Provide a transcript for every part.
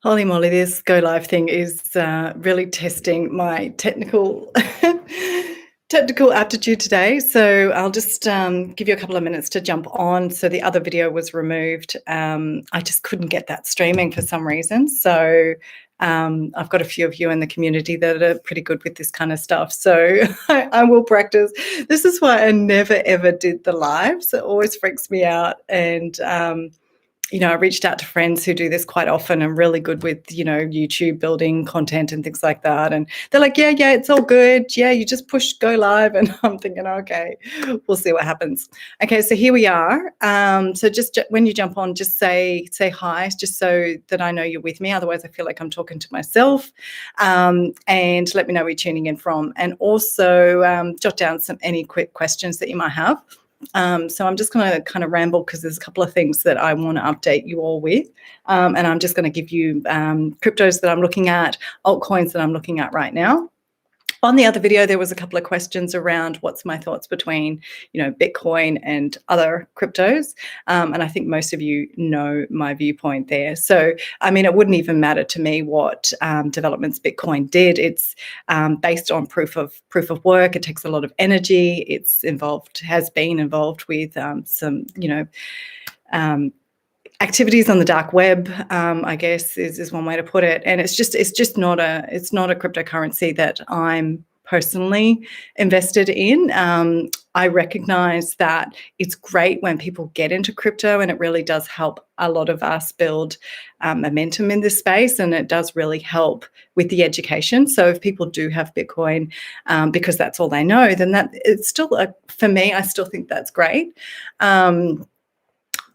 Holy moly, this go live thing is really testing my technical technical aptitude today. So I'll just give you a couple of minutes to jump on. So the other video was removed. I just couldn't get that streaming for some reason. So I've got a few of you in the community that are pretty good with this kind of stuff. So I will practice. This is why I never, ever did the lives. It always freaks me out. And I reached out to friends who do this quite often and really good with, YouTube building content and things like that. And they're like, yeah, it's all good. Yeah, you just push go live. And I'm thinking, okay, we'll see what happens. Okay, so here we are. So just when you jump on, just say hi, just so that I know you're with me. Otherwise, I feel like I'm talking to myself. And let me know where you're tuning in from. And also jot down any quick questions that you might have. So I'm just going to kind of ramble because there's a couple of things that I want to update you all with. And I'm just going to give you cryptos that I'm looking at, altcoins that I'm looking at right now. On the other video, there was a couple of questions around what's my thoughts between, Bitcoin and other cryptos. And I think most of you know my viewpoint there. So, it wouldn't even matter to me what developments Bitcoin did. It's based on proof of work. It takes a lot of energy. Has been involved with some, activities on the dark web, I guess is one way to put it. And it's just not a cryptocurrency that I'm personally invested in. I recognize that it's great when people get into crypto, and it really does help a lot of us build momentum in this space, and it does really help with the education. So if people do have Bitcoin because that's all they know, then that it's still for me, I still think that's great.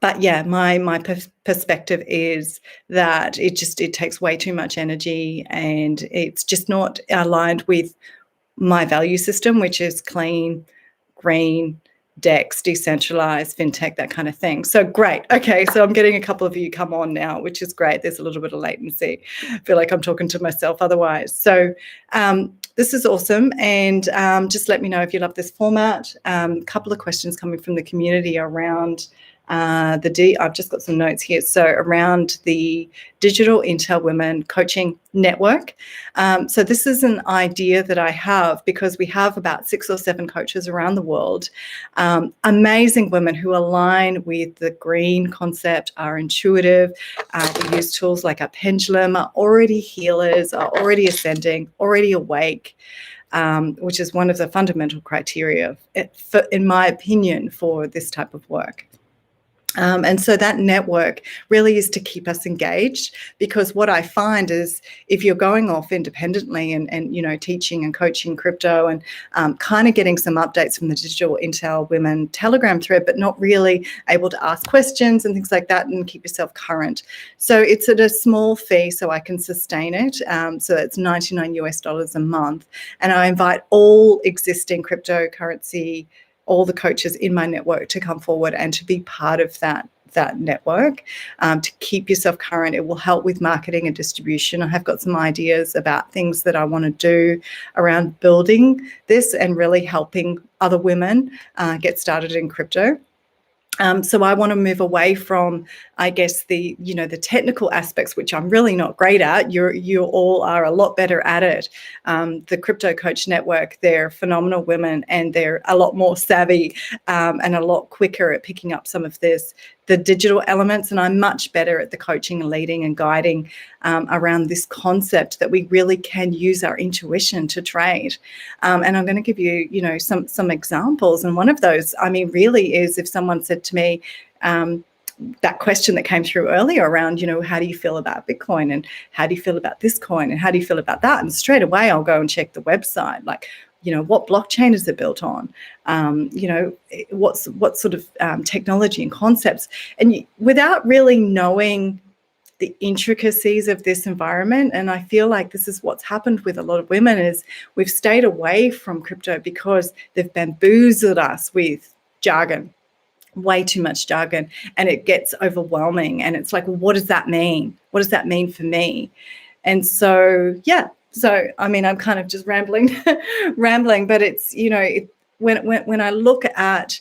But yeah, my perspective is that it takes way too much energy, and it's just not aligned with my value system, which is clean, green, DEX, decentralized, fintech, that kind of thing. So great. Okay, so I'm getting a couple of you come on now, which is great. There's a little bit of latency. I feel like I'm talking to myself otherwise. So this is awesome. And just let me know if you love this format. A couple of questions coming from the community around I've just got some notes here. So around the Digital Intel Women Coaching Network. So this is an idea that I have because we have about 6 or 7 coaches around the world, amazing women who align with the green concept, are intuitive. We use tools like our pendulum, are already healers, are already ascending, already awake. Which is one of the fundamental criteria, in my opinion, for this type of work. And so that network really is to keep us engaged, because what I find is if you're going off independently and teaching and coaching crypto and kind of getting some updates from the Digital Intel Women Telegram thread, but not really able to ask questions and things like that and keep yourself current. So it's at a small fee so I can sustain it. So it's $99 a month. And I invite all existing cryptocurrency, all the coaches in my network to come forward and to be part of that network, to keep yourself current. It will help with marketing and distribution. I have got some ideas about things that I want to do around building this and really helping other women get started in crypto. So I want to move away from, I guess, the technical aspects, which I'm really not great at. You all are a lot better at it. The Crypto Coach Network, they're phenomenal women, and they're a lot more savvy and a lot quicker at picking up some of the digital elements. And I'm much better at the coaching and leading and guiding around this concept that we really can use our intuition to trade. And I'm going to give you, some examples. And one of those, really is if someone said to me, that question that came through earlier around, how do you feel about Bitcoin, and how do you feel about this coin, and how do you feel about that? And straight away I'll go and check the website, like, what blockchain is it built on? What sort of technology and concepts? And without really knowing the intricacies of this environment, and I feel like this is what's happened with a lot of women, is we've stayed away from crypto because they've bamboozled us with jargon, way too much jargon, and it gets overwhelming. And it's like, well, what does that mean? What does that mean for me? And so, yeah. So, I'm kind of just rambling, but it's, when I look at,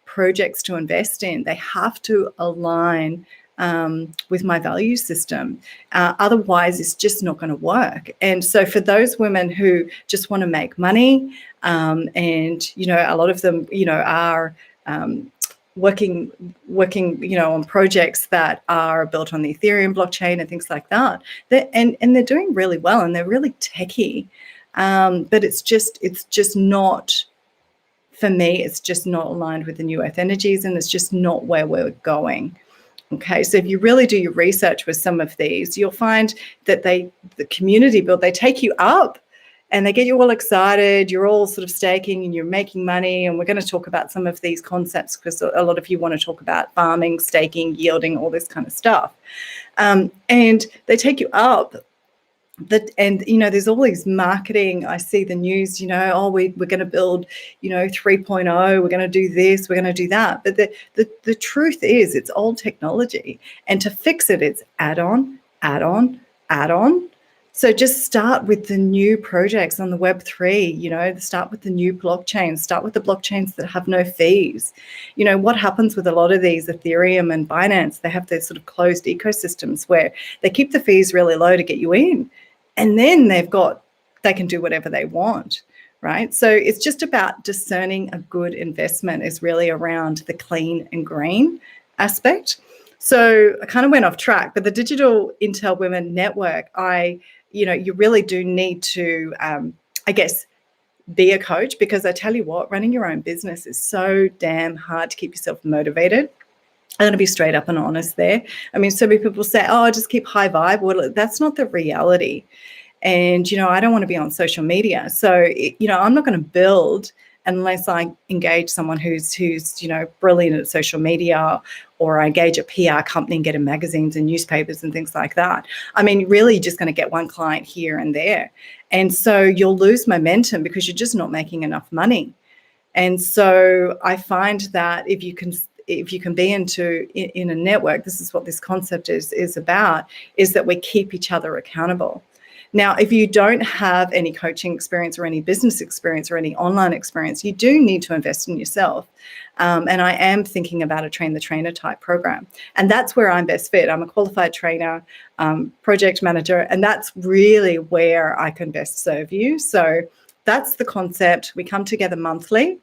projects to invest in, they have to align with my value system. Otherwise, it's just not going to work. And so for those women who just want to make money, and, you know, a lot of them, you know, are working, you know, on projects that are built on the Ethereum blockchain and things like that. And they're doing really well, and they're really techy. But it's just not, for me, it's just not aligned with the new earth energies, and it's just not where we're going. Okay, so if you really do your research with some of these, you'll find that the community build, they take you up and they get you all excited. You're all sort of staking and you're making money. And we're going to talk about some of these concepts because a lot of you want to talk about farming, staking, yielding, all this kind of stuff. And they take you up. And, you know, there's all these marketing. I see the news, you know, oh, we're going to build, you know, 3.0, we're going to do this, we're going to do that. But the truth is it's old technology. And to fix it, it's add on, add on, add on. So just start with the new projects on the Web3, you know, start with the new blockchains, start with the blockchains that have no fees. You know, what happens with a lot of these Ethereum and Binance, they have their sort of closed ecosystems where they keep the fees really low to get you in. And then they can do whatever they want, right? So it's just about discerning a good investment is really around the clean and green aspect. So I kind of went off track, but the Digital Intel Women Network, you know, you really do need to, I guess, be a coach, because I tell you what, running your own business is so damn hard to keep yourself motivated. I'm going to be straight up and honest there. I mean, so many people say, oh, just keep high vibe. Well, that's not the reality. And, you know, I don't want to be on social media. So, you know, I'm not going to build unless I engage someone who's, you know, brilliant at social media, or I engage a PR company and get in magazines and newspapers and things like that. I mean, really just going to get one client here and there. And so you'll lose momentum because you're just not making enough money. And so I find that if you can be in a network, this is what this concept is about, is that we keep each other accountable. Now, if you don't have any coaching experience or any business experience or any online experience, you do need to invest in yourself. And I am thinking about a train the trainer type program. And that's where I'm best fit. I'm a qualified trainer, project manager, and that's really where I can best serve you. So that's the concept. We come together monthly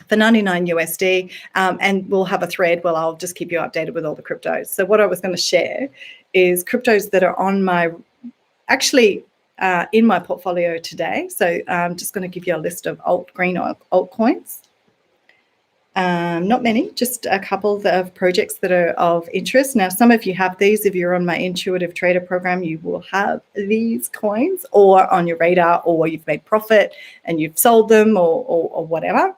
for 99 USD, and we'll have a thread where I'll just keep you updated with all the cryptos. So what I was going to share is cryptos that are on my, actually in my portfolio today. So I'm just going to give you a list of green altcoins. Not many, just a couple of projects that are of interest. Now, some of you have these. If you're on my Intuitive Trader program, you will have these coins, or on your radar, or you've made profit and you've sold them, or whatever.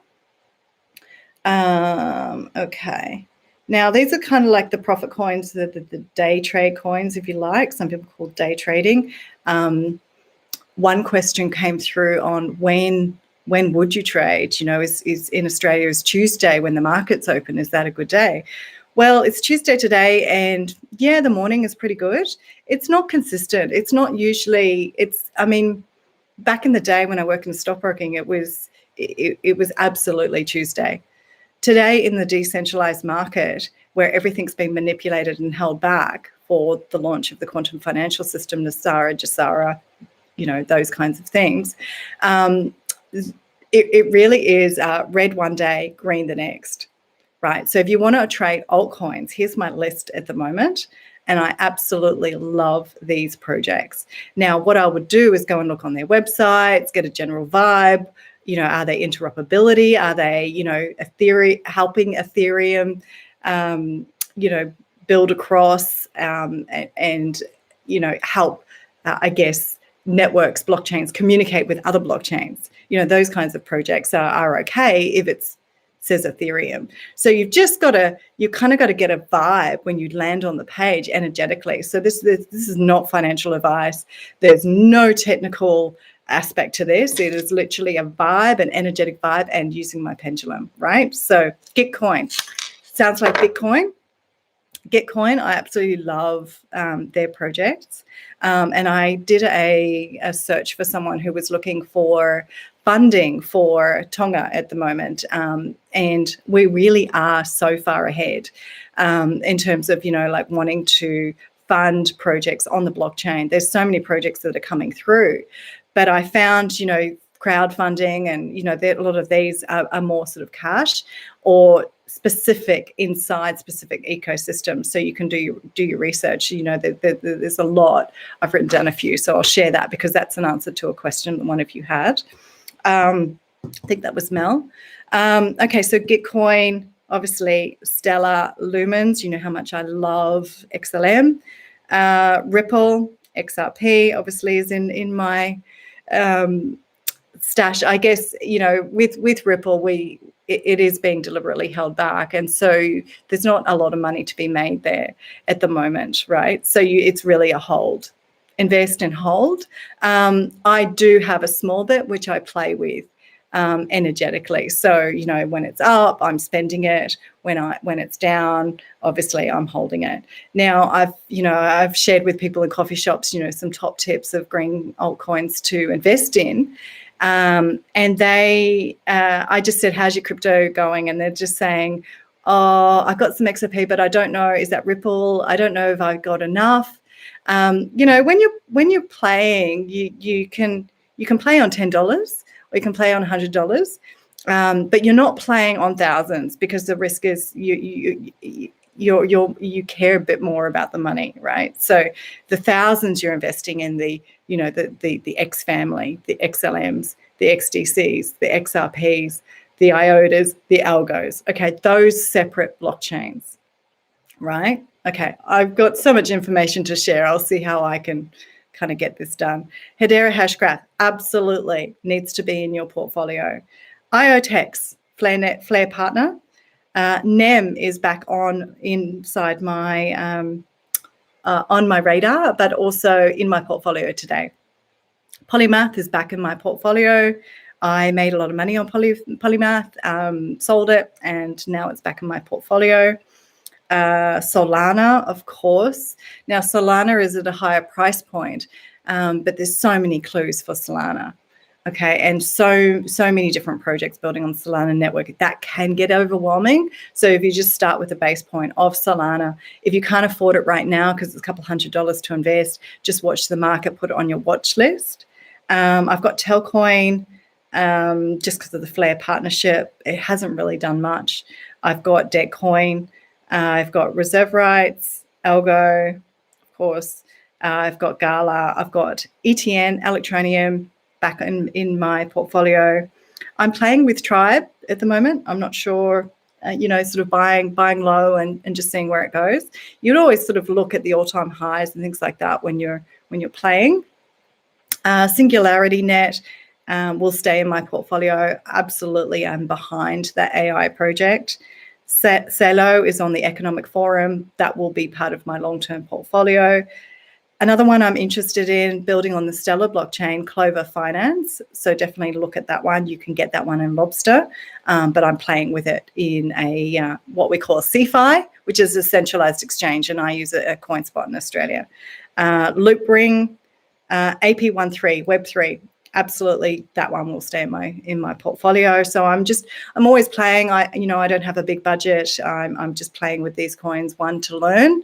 Okay. Now, these are kind of like the profit coins, the day trade coins, if you like. Some people call day trading. One question came through on when would you trade? You know, is in Australia, is Tuesday when the market's open, is that a good day? Well, it's Tuesday today, and yeah, the morning is pretty good. It's not consistent. It's not usually, I mean, back in the day when I worked in stockbroking, it was absolutely Tuesday. Today, in the decentralized market, where everything's been manipulated and held back for the launch of the quantum financial system, Nasara, Jasara, you know, those kinds of things, it really is red one day, green the next, right? So if you want to trade altcoins, here's my list at the moment, and I absolutely love these projects. Now, what I would do is go and look on their websites, get a general vibe. You know, are they interoperability? Are they, you know, helping Ethereum, you know, build across and you know, help, I guess, networks, blockchains communicate with other blockchains? You know, those kinds of projects are okay if it says Ethereum. So you've just got to, you kind of got to get a vibe when you land on the page energetically. So this is not financial advice. There's no technical aspect to this. It is literally a vibe, an energetic vibe, and using my pendulum, right? So Gitcoin sounds like Bitcoin. Gitcoin, I absolutely love their projects. And I did a search for someone who was looking for funding for Tonga at the moment, and we really are so far ahead in terms of, like wanting to fund projects on the blockchain. There's so many projects that are coming through, but I found, crowdfunding and, a lot of these are more sort of cash or specific inside specific ecosystems, so you can do your research. There's a lot. I've written down a few, so I'll share that because that's an answer to a question that one of you had. I think that was Mel. Okay, so Gitcoin, obviously Stellar, Lumens, you know how much I love XLM. Ripple, XRP, obviously is in my stash. I guess, with Ripple, it is being deliberately held back, and so there's not a lot of money to be made there at the moment, right? So it's really a hold. Invest and hold. I do have a small bit which I play with energetically. So, when it's up, I'm spending it. When it's down, obviously I'm holding it. Now, I've shared with people in coffee shops, some top tips of green altcoins to invest in. And I just said, how's your crypto going? And they're just saying, oh, I've got some XRP, but I don't know, is that Ripple? I don't know if I've got enough. When you're playing, you can play on $10 or you can play on $100, but you're not playing on thousands because the risk is you care a bit more about the money, right? So the thousands you're investing in the X family, the XLMs, the XDCs, the XRPs, the IOTAs, the algos. Okay, those separate blockchains, right? Okay, I've got so much information to share. I'll see how I can kind of get this done. Hedera Hashgraph absolutely needs to be in your portfolio. IoTex, Flare partner. NEM is back inside my on my radar, but also in my portfolio today. Polymath is back in my portfolio. I made a lot of money on Polymath, sold it, and now it's back in my portfolio. Solana, of course. Now, Solana is at a higher price point, but there's so many clues for Solana. Okay, and so many different projects building on the Solana network. That can get overwhelming. So if you just start with a base point of Solana, if you can't afford it right now because it's a couple $100 to invest, just watch the market, put it on your watch list. I've got Telcoin just because of the Flare partnership. It hasn't really done much. I've got Deadcoin. I've got Reserve Rights, Algo, of course. I've got Gala. I've got ETN, Electronium, back in my portfolio. I'm playing with Tribe at the moment. I'm not sure, sort of buying low and just seeing where it goes. You'd always sort of look at the all-time highs and things like that when you're playing. Singularity Net will stay in my portfolio. Absolutely, I'm behind that AI project. Celo is on the Economic Forum. That will be part of my long-term portfolio. Another one I'm interested in, building on the Stellar blockchain, Clover Finance. So definitely look at that one. You can get that one in Lobstr, but I'm playing with it in a what we call a CFI, which is a centralized exchange, and I use it at CoinSpot in Australia. Loopring, AP13, Web3. Absolutely, that one will stay in my portfolio. So I'm always playing. I don't have a big budget. I'm just playing with these coins, one, to learn.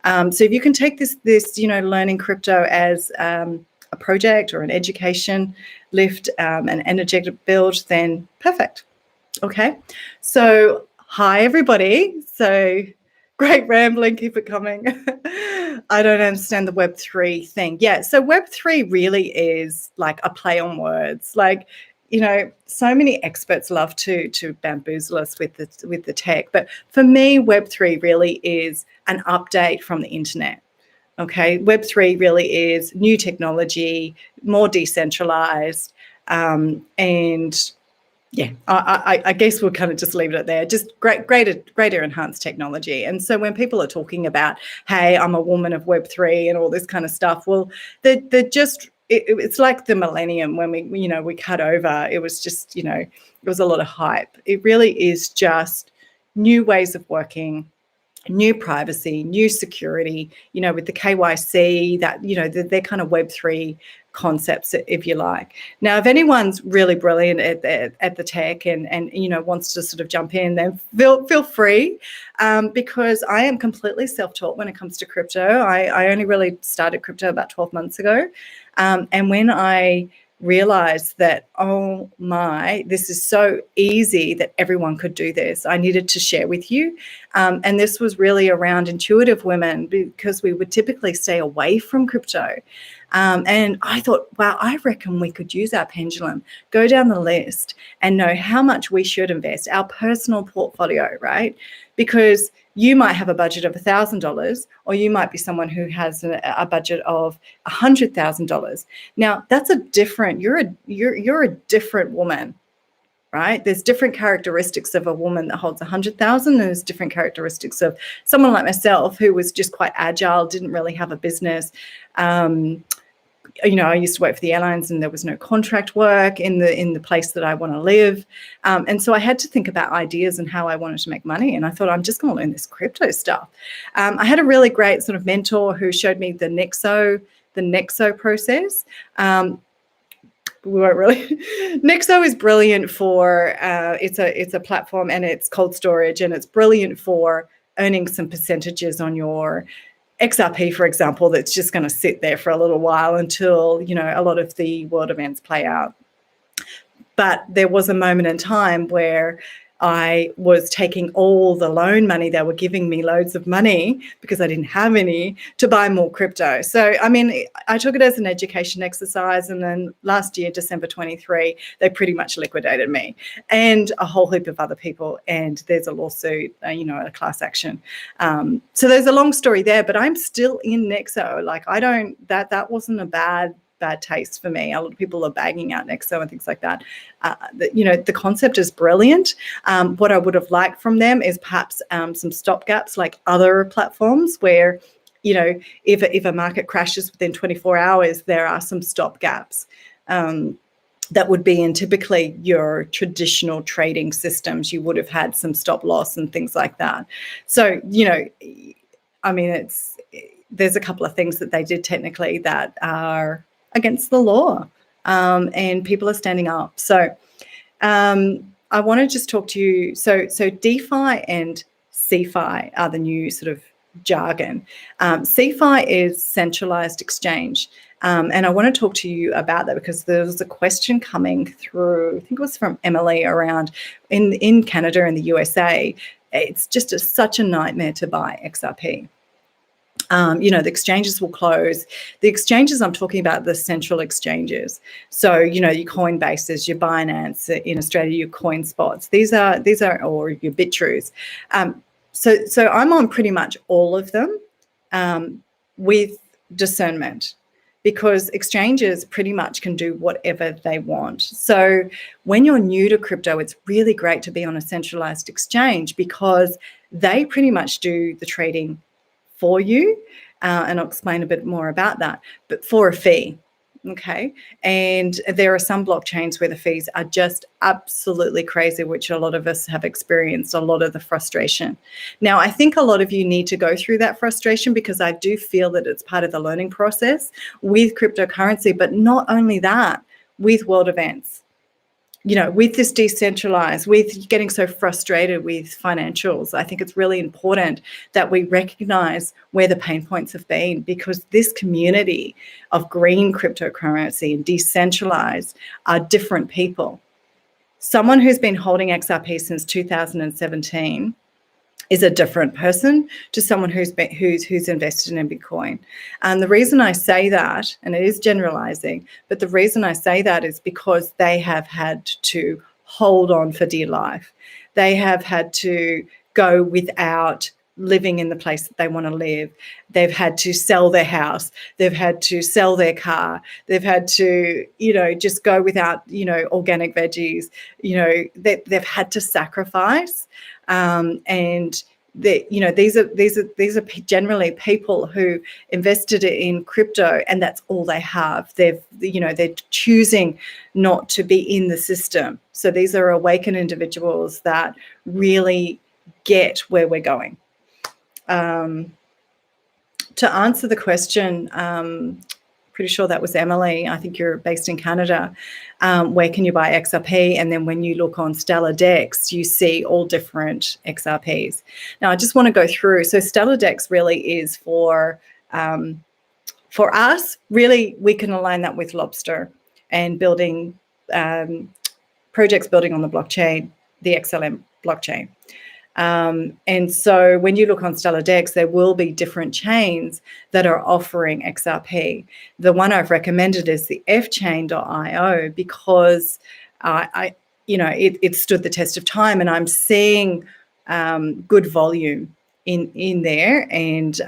So if you can take this learning crypto as a project or an education lift, an energetic build, then perfect. Okay. So hi everybody. So great rambling, keep it coming. I don't understand the Web3 thing. Yeah, so Web3 really is like a play on words. Like, so many experts love to bamboozle us with the tech, but for me, Web3 really is an update from the internet. Okay, Web3 really is new technology, more decentralized, and yeah, I guess we'll kind of just leave it at there. Just greater enhanced technology. And so when people are talking about, hey, I'm a woman of Web3 and all this kind of stuff, well, they're just, it's like the millennium when we cut over. It was just, it was a lot of hype. It really is just new ways of working, new privacy, new security, with the KYC, that, they're kind of Web3 concepts, if you like. Now, if anyone's really brilliant at the tech and wants to sort of jump in, then feel free, because I am completely self-taught when it comes to crypto. I only really started crypto about 12 months ago, and when I realized that, oh my, this is so easy that everyone could do this, I needed to share with you. And this was really around intuitive women, because we would typically stay away from crypto. And I thought, wow, I reckon we could use our pendulum, go down the list and know how much we should invest, our personal portfolio, right? Because you might have a budget of $1,000, or you might be someone who has a budget of $100,000. Now, that's a different, you're a different woman, right? There's different characteristics of a woman that holds 100,000, and there's different characteristics of someone like myself, who was just quite agile, didn't really have a business. I used to work for the airlines, and there was no contract work in the place that I want to live. And so I had to think about ideas and how I wanted to make money. And I thought, I'm just going to learn this crypto stuff. I had a really great sort of mentor who showed me the Nexo process. We won't really. Nexo is brilliant for, it's a platform, and it's cold storage, and it's brilliant for earning some percentages on your XRP, for example, that's just going to sit there for a little while until, a lot of the world events play out. But there was a moment in time where I was taking all the loan money. They were giving me loads of money because I didn't have any to buy more crypto. So, I mean, I took it as an education exercise. And then last year, December 23, they pretty much liquidated me and a whole heap of other people. And there's a lawsuit, a class action. So there's a long story there, but I'm still in Nexo. Like, that wasn't a bad taste for me. A lot of people are bagging out Nexo and things like that. The concept is brilliant. What I would have liked from them is perhaps some stopgaps, like other platforms where, if a market crashes within 24 hours, there are some stopgaps. That would be in typically your traditional trading systems. You would have had some stop loss and things like that. So, I mean, there's a couple of things that they did technically that are against the law, and people are standing up. So I want to just talk to you. So DeFi and CeFi are the new sort of jargon. CeFi is centralized exchange. And I want to talk to you about that because there was a question coming through, I think it was from Emily, around in Canada and the USA. It's just such a nightmare to buy XRP. The exchanges will close. The exchanges I'm talking about, the central exchanges. So, your Coinbases, your Binance in Australia, your CoinSpots. These are, or your Bittrees. So I'm on pretty much all of them with discernment, because exchanges pretty much can do whatever they want. So when you're new to crypto, it's really great to be on a centralized exchange because they pretty much do the trading for you, and I'll explain a bit more about that, but for a fee, okay? And there are some blockchains where the fees are just absolutely crazy, which a lot of us have experienced a lot of the frustration. Now, I think a lot of you need to go through that frustration because I do feel that it's part of the learning process with cryptocurrency, but not only that, with world events. With this decentralized, with getting so frustrated with financials, I think it's really important that we recognize where the pain points have been, because this community of green cryptocurrency and decentralized are different people. Someone who's been holding XRP since 2017 is a different person to someone who's invested in Bitcoin. And the reason I say that, and it is generalizing, but the reason I say that is because they have had to hold on for dear life. They have had to go without living in the place that they want to live. They've had to sell their house. They've had to sell their car. They've had to, just go without, organic veggies. They've had to sacrifice. And these are generally people who invested in crypto, and that's all they have. They're choosing not to be in the system. So these are awakened individuals that really get where we're going. To answer the question, pretty sure that was Emily. I think you're based in Canada. Where can you buy XRP? And then when you look on Stellar Dex, you see all different XRPs. Now, I just want to go through. So Stellar Dex really is for us. Really, we can align that with Lobstr and building projects building on the blockchain, the XLM blockchain. And so when you look on Stellar Dex, there will be different chains that are offering XRP. The one I've recommended is the fchain.io because it stood the test of time, and I'm seeing good volume in there, and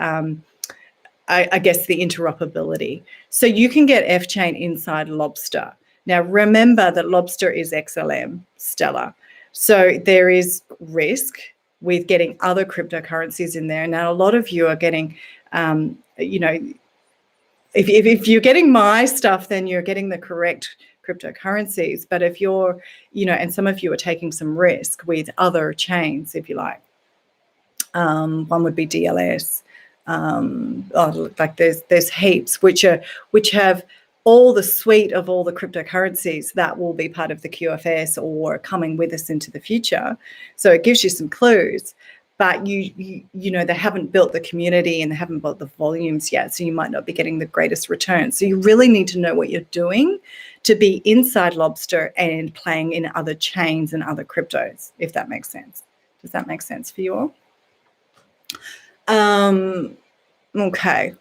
I guess the interoperability. So you can get fchain inside Lobstr. Now remember that Lobstr is XLM Stellar, so there is risk with getting other cryptocurrencies in there. Now, a lot of you are getting, if you're getting my stuff, then you're getting the correct cryptocurrencies. But if you're, and some of you are taking some risk with other chains, if you like. One would be DLS. Like there's heaps which have all the suite of all the cryptocurrencies that will be part of the QFS or coming with us into the future. So it gives you some clues, but they haven't built the community and they haven't built the volumes yet, so you might not be getting the greatest return. So you really need to know what you're doing to be inside Lobstr and playing in other chains and other cryptos, if that makes sense. Does that make sense for you all? Okay.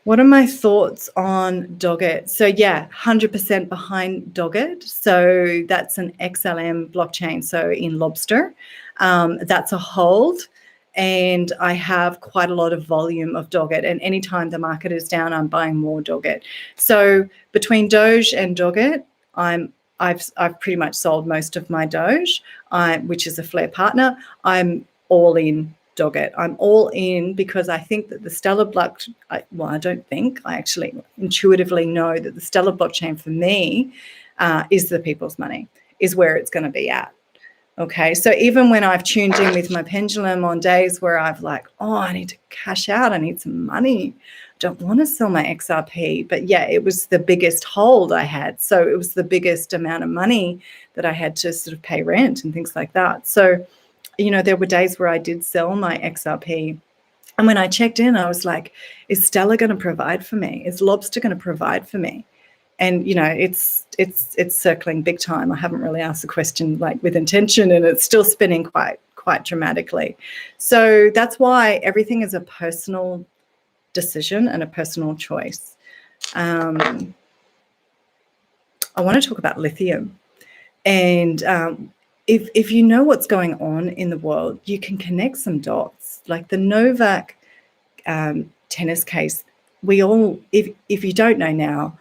What are my thoughts on Doggett? So yeah, 100% behind Doggett. So that's an XLM blockchain. So in Lobstr, that's a hold. And I have quite a lot of volume of Doggett. And anytime the market is down, I'm buying more Doggett. So between Doge and Doggett, I've pretty much sold most of my Doge, which is a Flare partner. I'm all in Doggett. I'm all in because I think that the Stellar blockchain, I don't think, I actually intuitively know that the Stellar blockchain for me is the people's money, is where it's going to be at. Okay, so even when I've tuned in with my pendulum on days where I've like, I need to cash out, I need some money, don't want to sell my XRP, but yeah, it was the biggest hold I had. So it was the biggest amount of money that I had to sort of pay rent and things like that. So there were days where I did sell my XRP. And when I checked in, I was like, is Stellar going to provide for me? Is Lobstr going to provide for me? And, it's circling big time. I haven't really asked the question like with intention, and it's still spinning quite dramatically. So that's why everything is a personal decision and a personal choice. I want to talk about lithium. And if you know what's going on in the world, you can connect some dots. Like the Novak tennis case, we all, if you don't know now,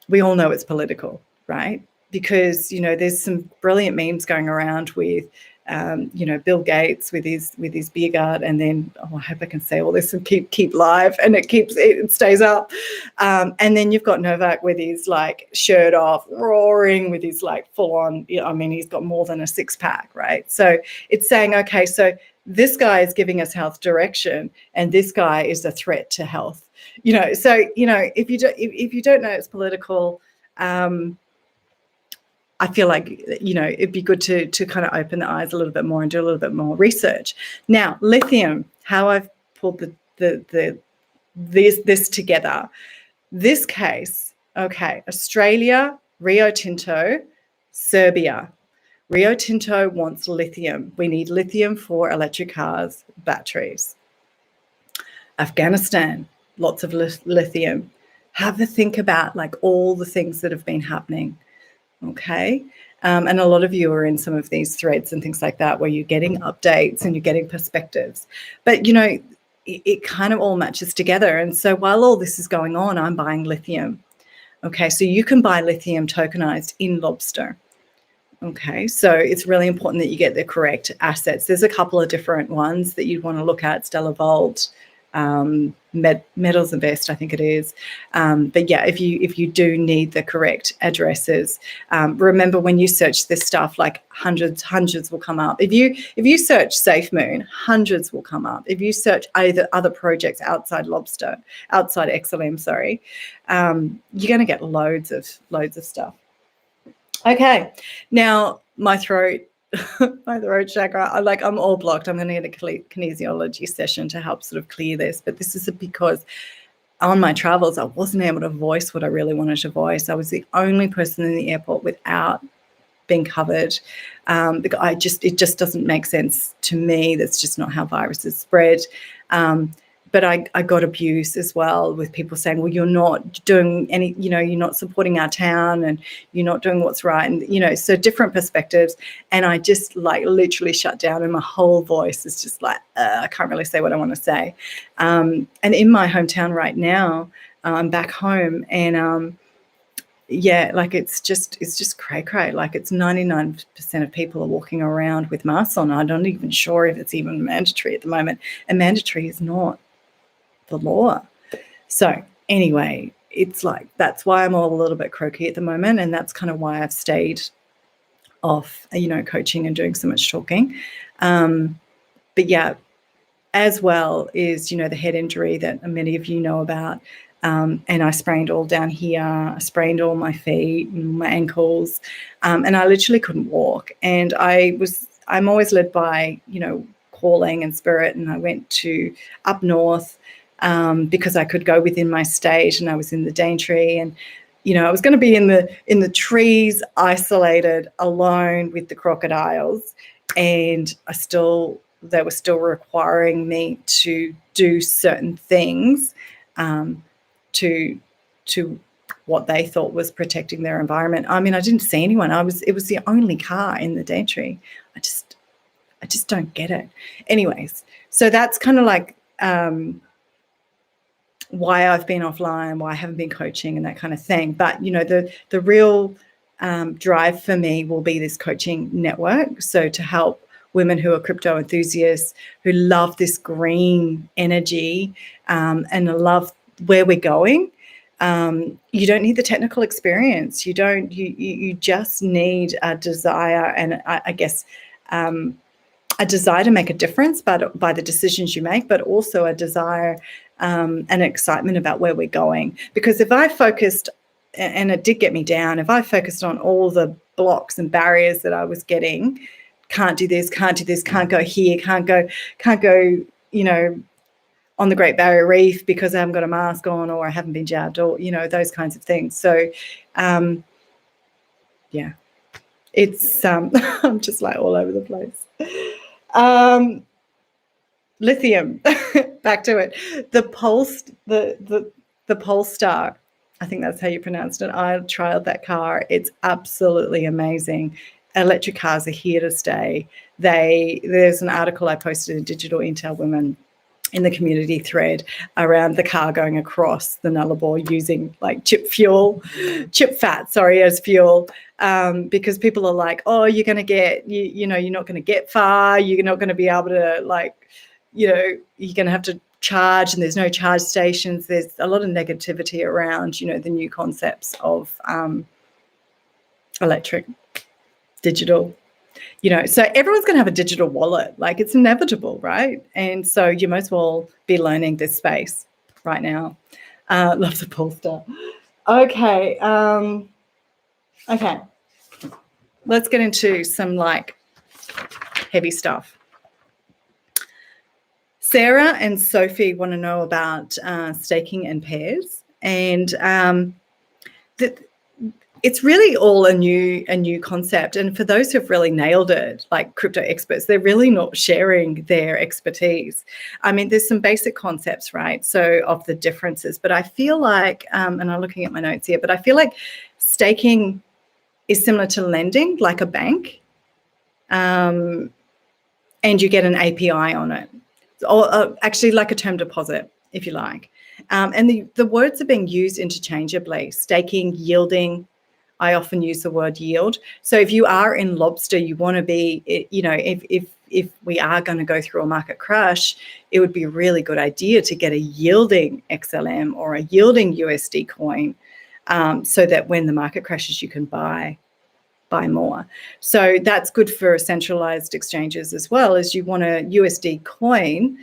we all know it's political, right? Because, there's some brilliant memes going around with, Bill Gates with his beer gut, and then I hope I can say all this and keep live, and it stays up. And then you've got Novak with his like shirt off, roaring with his like full on. He's got more than a 6-pack, right? So it's saying, okay, so this guy is giving us health direction, and this guy is a threat to health. So if you don't know it's political. I feel like, it'd be good to kind of open the eyes a little bit more and do a little bit more research. Now, lithium, how I've pulled this together. This case, okay, Australia, Rio Tinto, Serbia. Rio Tinto wants lithium. We need lithium for electric cars, batteries. Afghanistan, lots of lithium. Have a think about like all the things that have been happening. Okay. And a lot of you are in some of these threads and things like that where you're getting updates and you're getting perspectives. But, it kind of all matches together. And so while all this is going on, I'm buying lithium. Okay. So you can buy lithium tokenized in Lobstr. Okay. So it's really important that you get the correct assets. There's a couple of different ones that you'd want to look at. Stellar Vault, Metals Invest, I think it is. But yeah, if you do need the correct addresses, remember when you search this stuff, like hundreds will come up. If you search SafeMoon, hundreds will come up. If you search either other projects outside XLM, sorry, you're going to get loads of stuff. Okay, now my throat. My throat chakra, I'm all blocked. I'm going to get a kinesiology session to help sort of clear this. But this is because on my travels, I wasn't able to voice what I really wanted to voice. I was the only person in the airport without being covered. It just doesn't make sense to me. That's just not how viruses spread. But I got abuse as well, with people saying, well, you're not doing any, you're not supporting our town and you're not doing what's right. And, so different perspectives. And I just literally shut down, and my whole voice is just I can't really say what I want to say. And in my hometown right now, I'm back home, and it's just cray-cray. It's 99% of people are walking around with masks on. I'm not even sure if it's even mandatory at the moment. And mandatory is not the law. So anyway, it's that's why I'm all a little bit croaky at the moment, and that's kind of why I've stayed off, coaching and doing so much talking. But yeah, as well is, the head injury that many of you know about. And I sprained all down here. I sprained all my feet and my ankles, and I literally couldn't walk. And I'm always led by, calling and spirit, and I went to up north because I could go within my state, and I was in the Daintree, and I was going to be in the trees, isolated, alone with the crocodiles, and they were still requiring me to do certain things to what they thought was protecting their environment. I mean, I didn't see anyone. It was the only car in the Daintree. I just don't get it. Anyways, so that's kind of why I've been offline, why I haven't been coaching and that kind of thing. But, the real drive for me will be this coaching network. So to help women who are crypto enthusiasts, who love this green energy and love where we're going. You don't need the technical experience. You just need a desire, and I guess a desire to make a difference by the decisions you make, but also a desire and excitement about where we're going. Because if I focused, and it did get me down, if I focused on all the blocks and barriers that I was getting, can't do this, can't go here, can't go, on the Great Barrier Reef because I haven't got a mask on, or I haven't been jabbed, or, those kinds of things. So, yeah, it's, I'm just all over the place. Lithium, back to it. The Polestar, I think that's how you pronounced it. I trialed that car. It's absolutely amazing. Electric cars are here to stay. There's an article I posted in Digital Intel Women in the community thread around the car going across the Nullarbor using chip fat as fuel, because people are like, oh, you're going to get, you're not going to get far. You're not going to be able to you're going to have to charge, and there's no charge stations. There's a lot of negativity around, the new concepts of electric, digital, so everyone's going to have a digital wallet. It's inevitable, right? And so you might as well be learning this space right now. Love the Polestar. Okay. Okay. Let's get into some heavy stuff. Sarah and Sophie want to know about staking and pairs, and it's really all a new concept. And for those who've really nailed it, like crypto experts, they're really not sharing their expertise. I mean, there's some basic concepts, right? So of the differences, but I feel like, and I'm looking at my notes here, but I feel like staking is similar to lending, like a bank, and you get an API on it, or actually like a term deposit, if you like. And the words are being used interchangeably: staking, yielding, I often use the word yield. So if you are in Lobstr, you want to be, if we are going to go through a market crash, it would be a really good idea to get a yielding XLM or a yielding USD coin, so that when the market crashes, you can buy more. So that's good for centralized exchanges as well, as you want a USD coin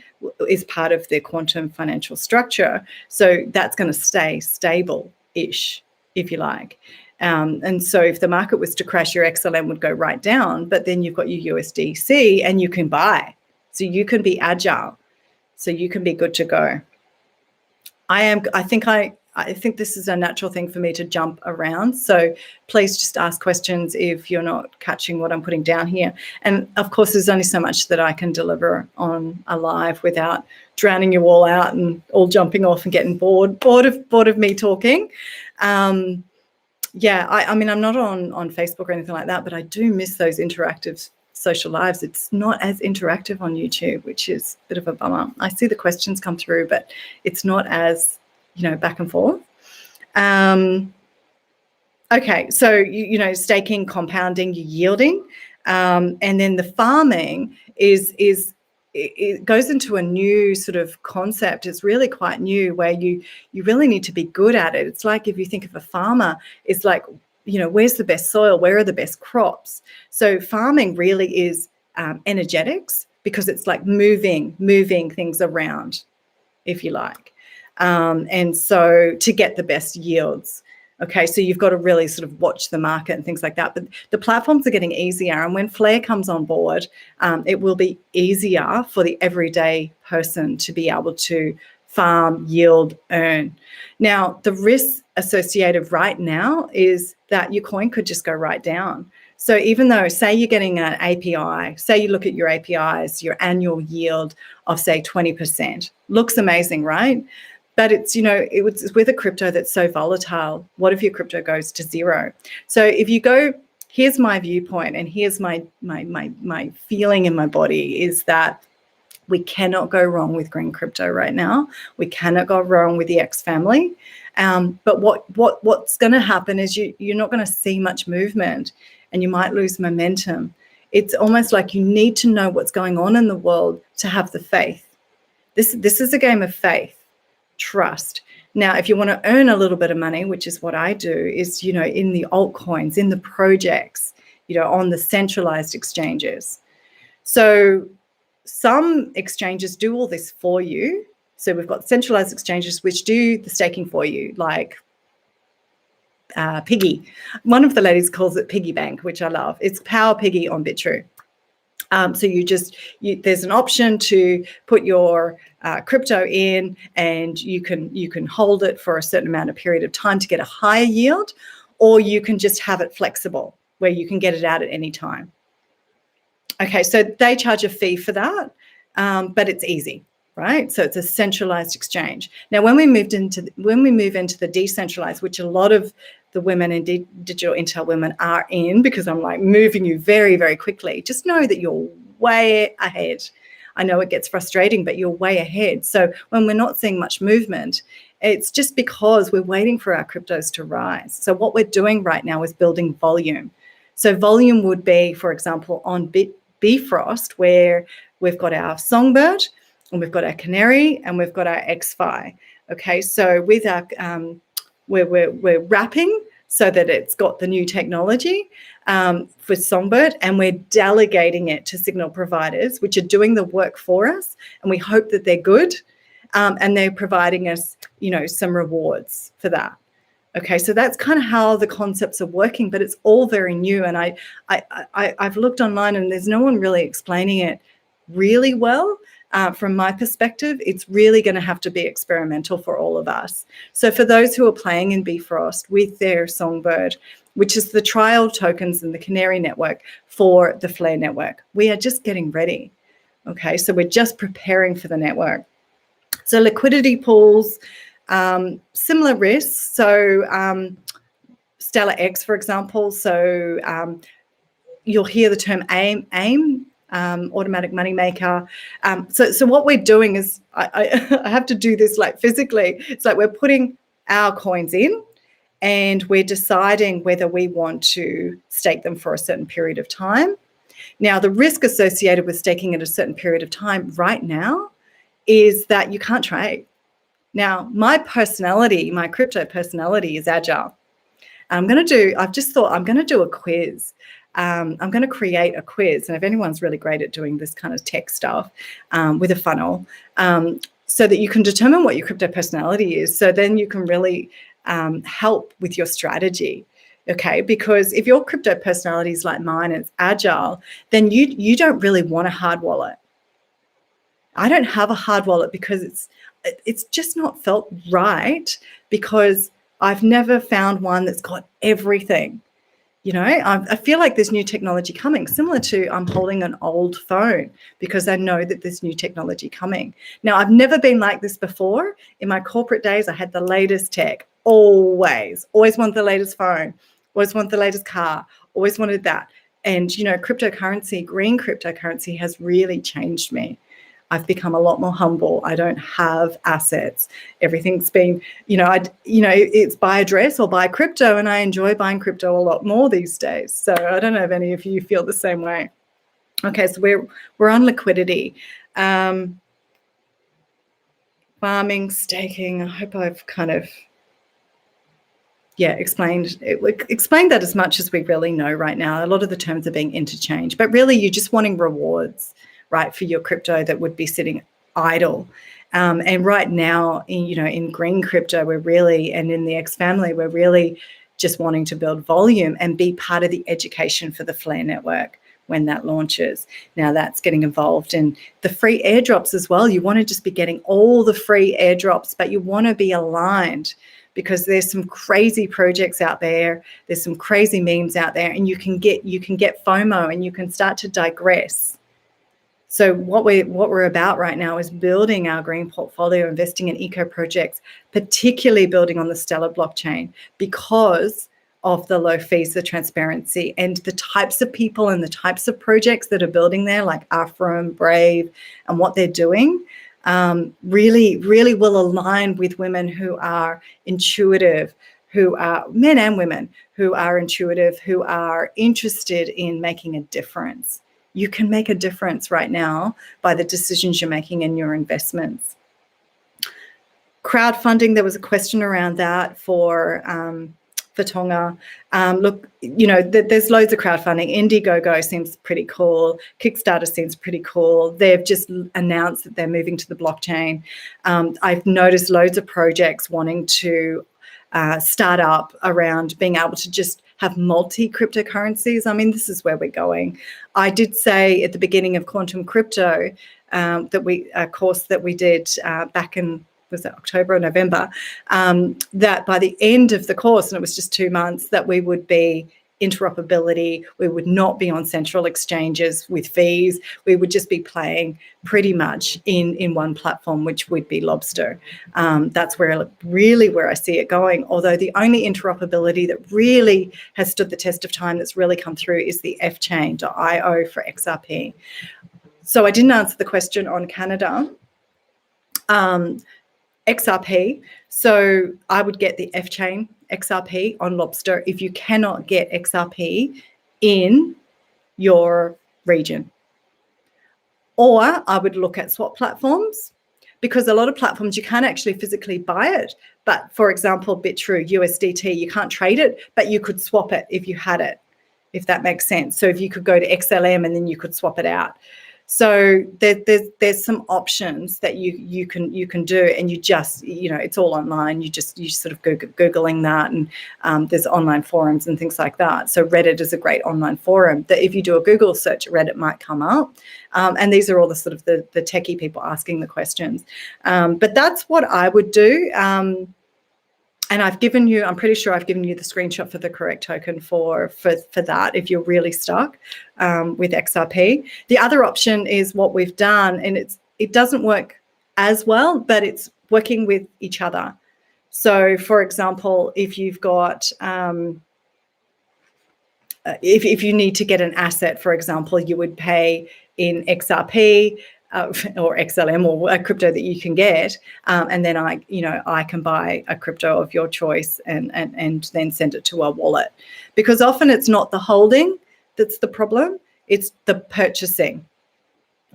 is part of their quantum financial structure. So that's going to stay stable-ish, if you like. And so if the market was to crash, your XLM would go right down, but then you've got your USDC and you can buy. So you can be agile. So you can be good to go. I think this is a natural thing for me to jump around. So please just ask questions if you're not catching what I'm putting down here. And of course, there's only so much that I can deliver on a live without drowning you all out and all jumping off and getting bored of me talking. Yeah, I mean, I'm not on Facebook or anything like that, but I do miss those interactive social lives. It's not as interactive on YouTube, which is a bit of a bummer. I see the questions come through, but it's not as, back and forth. Okay, so, staking, compounding, you're yielding. And then the farming it goes into a new sort of concept. It's really quite new, where you really need to be good at it. It's like, if you think of a farmer, it's like, where's the best soil? Where are the best crops? So farming really is energetics, because it's like moving things around, if you like. And so to get the best yields. Okay, so you've got to really sort of watch the market and things like that. But the platforms are getting easier. And when Flare comes on board, it will be easier for the everyday person to be able to farm, yield, earn. Now, the risk associated right now is that your coin could just go right down. So even though, say you're getting an API, say you look at your APIs, your annual yield of, say, 20%. Looks amazing, right? But it's, it's with a crypto that's so volatile. What if your crypto goes to zero? So if you go, here's my viewpoint, and here's my feeling in my body, is that we cannot go wrong with green crypto right now. We cannot go wrong with the X family. But what's going to happen is you're not going to see much movement, and you might lose momentum. It's almost like you need to know what's going on in the world to have the faith. This is a game of faith. Trust. Now, if you want to earn a little bit of money, which is what I do, is, in the altcoins, in the projects, on the centralized exchanges. So some exchanges do all this for you. So we've got centralized exchanges which do the staking for you, like Piggy. One of the ladies calls it Piggy Bank, which I love. It's Power Piggy on BitTrue. So there's an option to put your crypto in, and you can hold it for a certain amount of period of time to get a higher yield, or you can just have it flexible where you can get it out at any time. Okay, so they charge a fee for that, but it's easy, right? So it's a centralized exchange. Now, when we move into the decentralized, which a lot of the women in digital intel women are in, because I'm like moving you very, very quickly, just know that you're way ahead. I know it gets frustrating, but you're way ahead. So when we're not seeing much movement, it's just because we're waiting for our cryptos to rise. So what we're doing right now is building volume. So volume would be, for example, on Bifrost, where we've got our Songbird, and we've got our Canary, and we've got our XFi. Okay, so with our we're wrapping so that it's got the new technology for Songbird, and we're delegating it to signal providers, which are doing the work for us, and we hope that they're good, and they're providing us, some rewards for that. Okay, so that's kind of how the concepts are working, but it's all very new, and I've looked online, and there's no one really explaining it really well. From my perspective, it's really going to have to be experimental for all of us. So for those who are playing in Bifrost with their Songbird, which is the trial tokens and the Canary network for the Flare network, we are just getting ready. Okay, so we're just preparing for the network. So liquidity pools, similar risks. So Stellar X, for example. So you'll hear the term AIM, automatic money maker. So what we're doing is, I have to do this like physically. It's like we're putting our coins in, and we're deciding whether we want to stake them for a certain period of time. Now, the risk associated with staking at a certain period of time right now is that you can't trade. Now, my personality, my crypto personality is agile. I've just thought I'm going to do a quiz. I'm going to create a quiz. And if anyone's really great at doing this kind of tech stuff with a funnel, so that you can determine what your crypto personality is. So then you can really help with your strategy. Okay, because if your crypto personality is like mine and it's agile, then you don't really want a hard wallet. I don't have a hard wallet because it's just not felt right, because I've never found one that's got everything. You know, I feel like there's new technology coming, similar to I'm holding an old phone because I know that there's new technology coming. Now, I've never been like this before. In my corporate days, I had the latest tech, always wanted the latest phone, always wanted the latest car, always wanted that. And, you know, cryptocurrency, green cryptocurrency has really changed me. I've become a lot more humble. I don't have assets. Everything's been, it's buy a dress or buy crypto, and I enjoy buying crypto a lot more these days. So I don't know if any of you feel the same way. Okay, so we're on liquidity. Farming, staking. I hope I've kind of explained that as much as we really know right now. A lot of the terms are being interchanged, but really you're just wanting rewards, right, for your crypto that would be sitting idle. And right now, in green crypto, we're really, and in the X family, we're really just wanting to build volume and be part of the education for the Flare network when that launches. Now that's getting involved in the free airdrops as well. You want to just be getting all the free airdrops, but you want to be aligned, because there's some crazy projects out there. There's some crazy memes out there, and you can get FOMO and you can start to digress. So what we're about right now is building our green portfolio, investing in eco projects, particularly building on the Stellar blockchain, because of the low fees, the transparency, and the types of people and the types of projects that are building there, like Afram, Brave, and what they're doing. Really, really will align with women who are intuitive, who are men and women who are intuitive, who are interested in making a difference. You can make a difference right now by the decisions you're making in your investments. Crowdfunding, there was a question around that for Tonga. Look, there's loads of crowdfunding. Indiegogo seems pretty cool. Kickstarter seems pretty cool. They've just announced that they're moving to the blockchain. I've noticed loads of projects wanting to start up around being able to just have multi-cryptocurrencies. I mean, this is where we're going. I did say at the beginning of Quantum Crypto a course that we did back in, was it October or November, that by the end of the course, and it was just 2 months, that we would be interoperability. We would not be on central exchanges with fees. We would just be playing pretty much in one platform, which would be Lobstr. That's where I see it going. Although the only interoperability that really has stood the test of time, that's really come through, is the fchain.io for XRP. So I didn't answer the question on Canada. XRP, so I would get the fchain XRP on Lobstr if you cannot get XRP in your region. Or I would look at swap platforms, because a lot of platforms you can't actually physically buy it. But for example, Bitrue, USDT, you can't trade it, but you could swap it if you had it, if that makes sense. So if you could go to XLM and then you could swap it out. So there's some options that you can do, and you just, it's all online. You sort of Googling that, and there's online forums and things like that. So Reddit is a great online forum that if you do a Google search, Reddit might come up. And these are all the sort of the techie people asking the questions. But that's what I would do. And I'm pretty sure I've given you the screenshot for the correct token for that if you're really stuck with XRP. The other option is what we've done, and it doesn't work as well, but it's working with each other. So, for example, if you've got if you need to get an asset, for example, you would pay in XRP. or XLM or a crypto that you can get, and then I can buy a crypto of your choice and then send it to a wallet, because often it's not the holding that's the problem, it's the purchasing.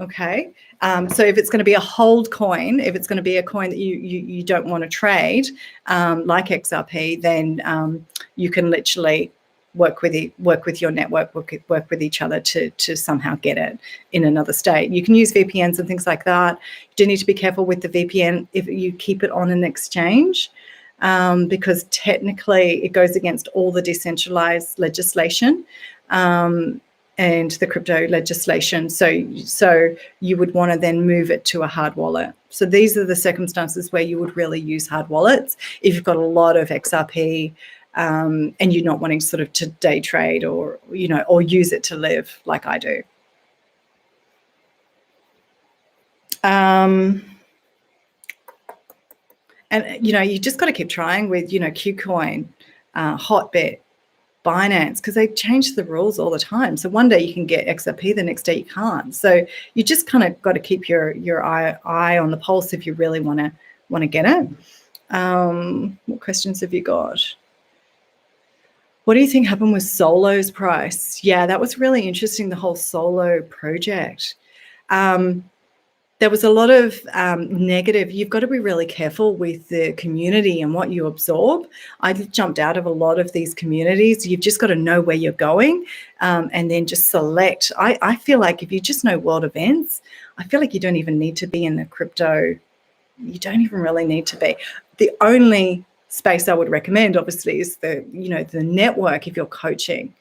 Okay, so if it's going to be a hold coin, if it's going to be a coin that you don't want to trade, like XRP, then you can literally work with your network, work with each other to somehow get it in another state. You can use VPNs and things like that. You do need to be careful with the VPN if you keep it on an exchange, because technically it goes against all the decentralized legislation. And the crypto legislation. So you would want to then move it to a hard wallet. So these are the circumstances where you would really use hard wallets if you've got a lot of XRP, and you're not wanting sort of to day trade or use it to live like I do. And you just got to keep trying with KuCoin, Hotbit, Binance, because they change the rules all the time. So one day you can get XRP, the next day you can't. So you just kind of got to keep your eye on the pulse if you really want to get it. What questions have you got? What do you think happened with Solo's price? Yeah, that was really interesting, the whole Solo project. There was a lot of negative. You've got to be really careful with the community and what you absorb. I jumped out of a lot of these communities. You've just got to know where you're going, and then just select. I feel like if you just know world events, I feel like you don't even need to be in the crypto. You don't even really need to be. The only space I would recommend, obviously, is the network if you're coaching,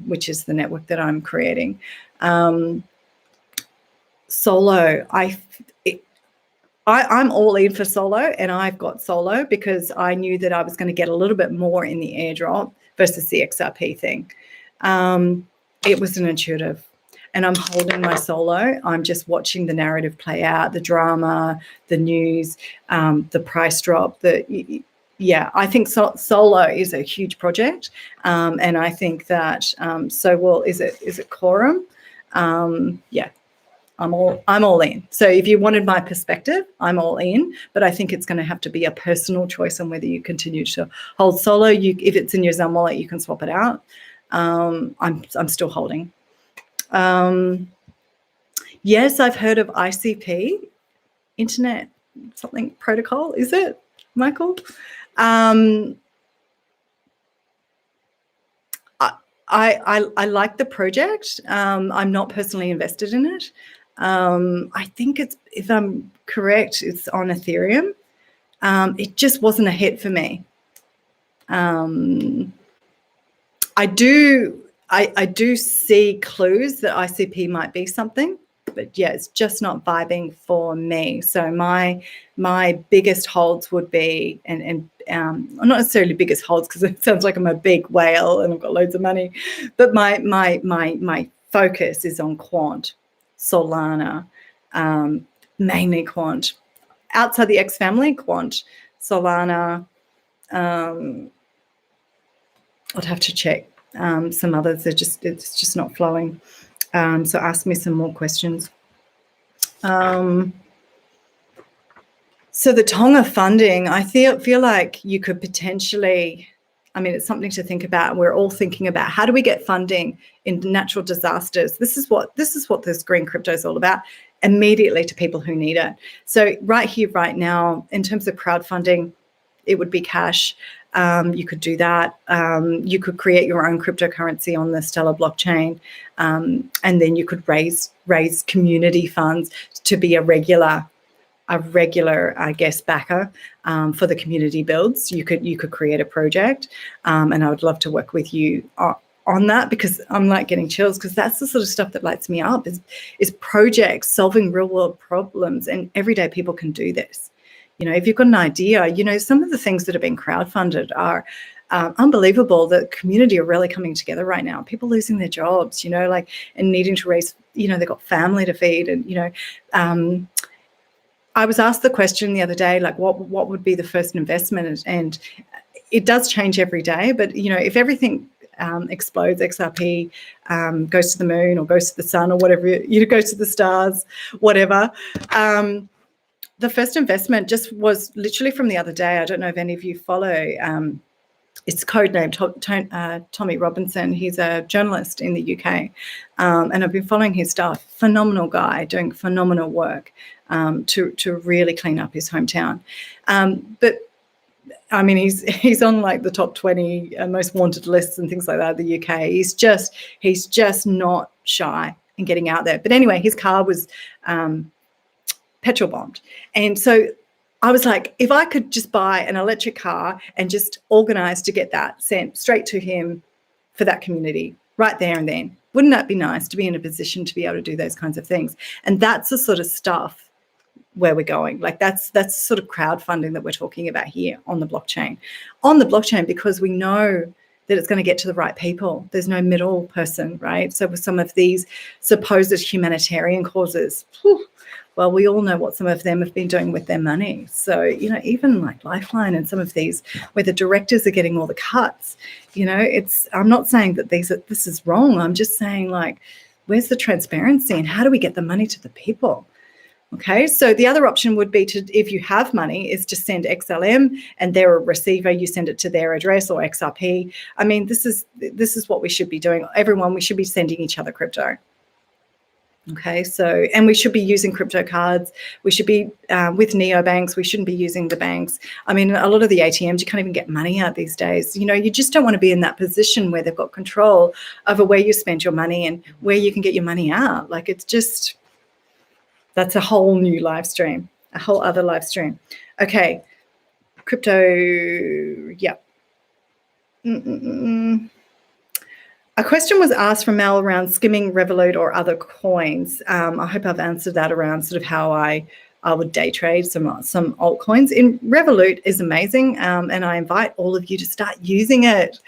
which is the network that I'm creating. Solo, I'm all in for Solo, and I've got Solo because I knew that I was going to get a little bit more in the airdrop versus the XRP thing. It was an intuitive, and I'm holding my Solo. I'm just watching the narrative play out, the drama, the news, the price drop. I think Solo is a huge project, and I think that is it Quorum? Yeah. I'm all in. So if you wanted my perspective, I'm all in, but I think it's going to have to be a personal choice on whether you continue to hold Solo. If it's in your Zone wallet, you can swap it out. I'm still holding. Yes, I've heard of ICP, Internet something protocol. Is it, Michael? I like the project. I'm not personally invested in it. I think if I'm correct, it's on Ethereum. It just wasn't a hit for me. I do see clues that ICP might be something, but yeah, it's just not vibing for me. So my biggest holds would be, and not necessarily biggest holds because it sounds like I'm a big whale and I've got loads of money, but my focus is on quant, Solana, mainly quant. Outside the X family, quant, Solana. I'd have to check. Some others it's just not flowing. So ask me some more questions. So the Tonga funding, I feel like you could potentially, it's something to think about. We're all thinking about how do we get funding in natural disasters. This is what this green crypto is all about, immediately to people who need it. So right here, right now, in terms of crowdfunding, it would be cash. You could do that. You could create your own cryptocurrency on the Stellar blockchain, and then you could raise community funds to be a regular, I guess, backer for the community builds. You could create a project, and I would love to work with you on that, because I'm like getting chills, because that's the sort of stuff that lights me up is projects solving real world problems, and everyday people can do this. If you've got an idea, some of the things that have been crowdfunded are unbelievable. The community are really coming together right now. People losing their jobs, and needing to raise, they've got family to feed. And, I was asked the question the other day, like what would be the first investment? And it does change every day. But, if everything explodes XRP, goes to the moon or goes to the sun or whatever, goes to the stars, whatever. The first investment just was literally from the other day. I don't know if any of you follow. It's codenamed Tommy Robinson. He's a journalist in the UK, and I've been following his stuff. Phenomenal guy, doing phenomenal work to really clean up his hometown. But I mean, he's on like the top 20 most wanted lists and things like that in the UK. He's just not shy in getting out there. But anyway, his car was petrol bombed, and so I was like, if I could just buy an electric car and just organise to get that sent straight to him for that community right there and then, wouldn't that be nice to be in a position to be able to do those kinds of things? And that's the sort of stuff where we're going. Like that's sort of crowdfunding that we're talking about here on the blockchain. On the blockchain, because we know that it's going to get to the right people. There's no middle person, right? So with some of these supposed humanitarian causes, well, we all know what some of them have been doing with their money. So, even like Lifeline and some of these where the directors are getting all the cuts, I'm not saying that this is wrong. I'm just saying, like, where's the transparency and how do we get the money to the people? Okay, so the other option would be to, if you have money, is to send XLM and they're a receiver, you send it to their address, or XRP. I mean, this is what we should be doing. Everyone, we should be sending each other crypto. Okay, so, and we should be using crypto cards. We should be with neobanks. We shouldn't be using the banks. I mean, a lot of the ATMs, you can't even get money out these days. You just don't want to be in that position where they've got control over where you spend your money and where you can get your money out. Like, it's just, that's a whole new live stream, a whole other live stream. Okay, crypto, yeah. A question was asked from Mel around skimming Revolut or other coins. I hope I've answered that around sort of how I would day trade some altcoins. In Revolut is amazing, and I invite all of you to start using it.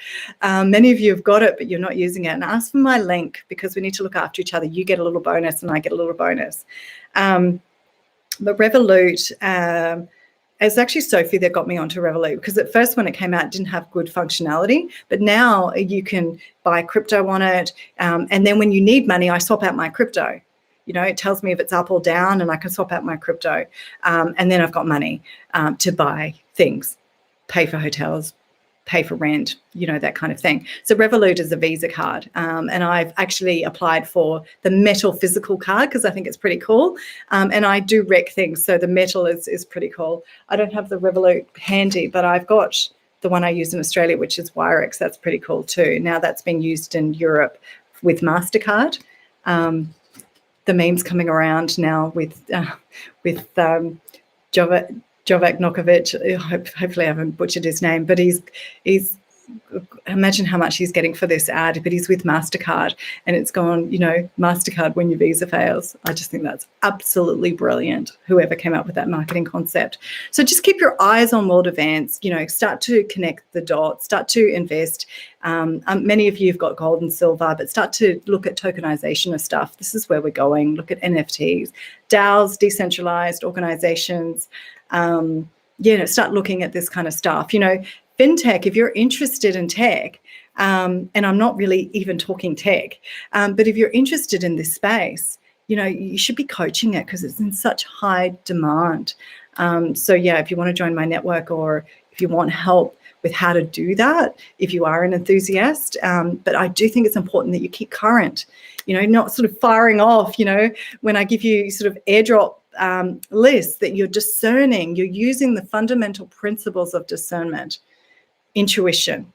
Many of you have got it, but you're not using it. And ask for my link, because we need to look after each other. You get a little bonus and I get a little bonus. But Revolut, it's actually Sophie that got me onto Revolut, because at first when it came out, it didn't have good functionality, but now you can buy crypto on it. And then when you need money, I swap out my crypto. It tells me if it's up or down, and I can swap out my crypto. And then I've got money to buy things, pay for hotels, pay for rent, that kind of thing. So Revolut is a Visa card. And I've actually applied for the metal physical card because I think it's pretty cool. And I do rec things. So the metal is pretty cool. I don't have the Revolut handy, but I've got the one I use in Australia, which is Wirex. That's pretty cool too. Now that's been used in Europe with MasterCard. The memes coming around now with Jovac Nokovic. Hopefully I haven't butchered his name, but he's imagine how much he's getting for this ad, but he's with MasterCard, and it's gone, MasterCard when your Visa fails. I just think that's absolutely brilliant, whoever came up with that marketing concept. So just keep your eyes on world events, start to connect the dots, start to invest. Many of you have got gold and silver, but start to look at tokenization of stuff. This is where we're going. Look at NFTs, DAOs, decentralized organizations. Start looking at this kind of stuff. FinTech, if you're interested in tech, and I'm not really even talking tech, but if you're interested in this space, you should be coaching it because it's in such high demand. If you want to join my network, or if you want help with how to do that, if you are an enthusiast, but I do think it's important that you keep current, not sort of firing off, when I give you sort of airdrop lists, that you're discerning, you're using the fundamental principles of discernment. Intuition.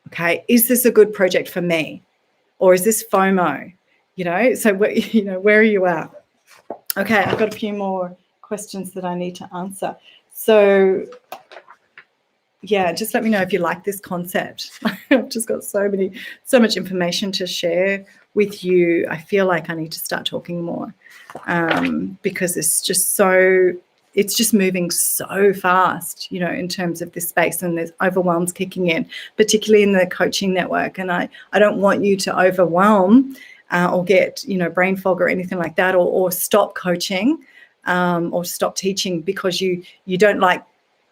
Okay, is this a good project for me, or is this FOMO? So where are you at? Okay, I've got a few more questions that I need to answer. So yeah, just let me know if you like this concept. I've just got so much information to share with you. I feel like I need to start talking more because it's just moving so fast, in terms of this space, and there's overwhelms kicking in, particularly in the coaching network. And I don't want you to overwhelm or get, brain fog or anything like that, or stop coaching or stop teaching because you don't like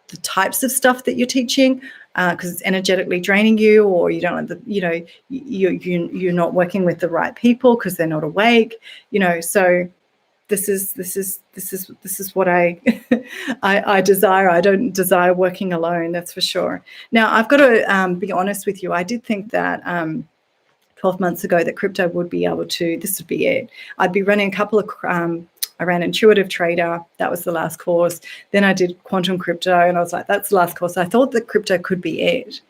the types of stuff that you're teaching, because it's energetically draining you, or you don't have you're not working with the right people because they're not awake. So this is what I I desire. I don't desire working alone, that's for sure. Now, I've got to be honest with you. I did think that 12 months ago that crypto would be able to, this would be it. I'd be running a couple of, I ran Intuitive Trader. That was the last course. Then I did Quantum Crypto, and I was like, that's the last course. I thought that crypto could be it.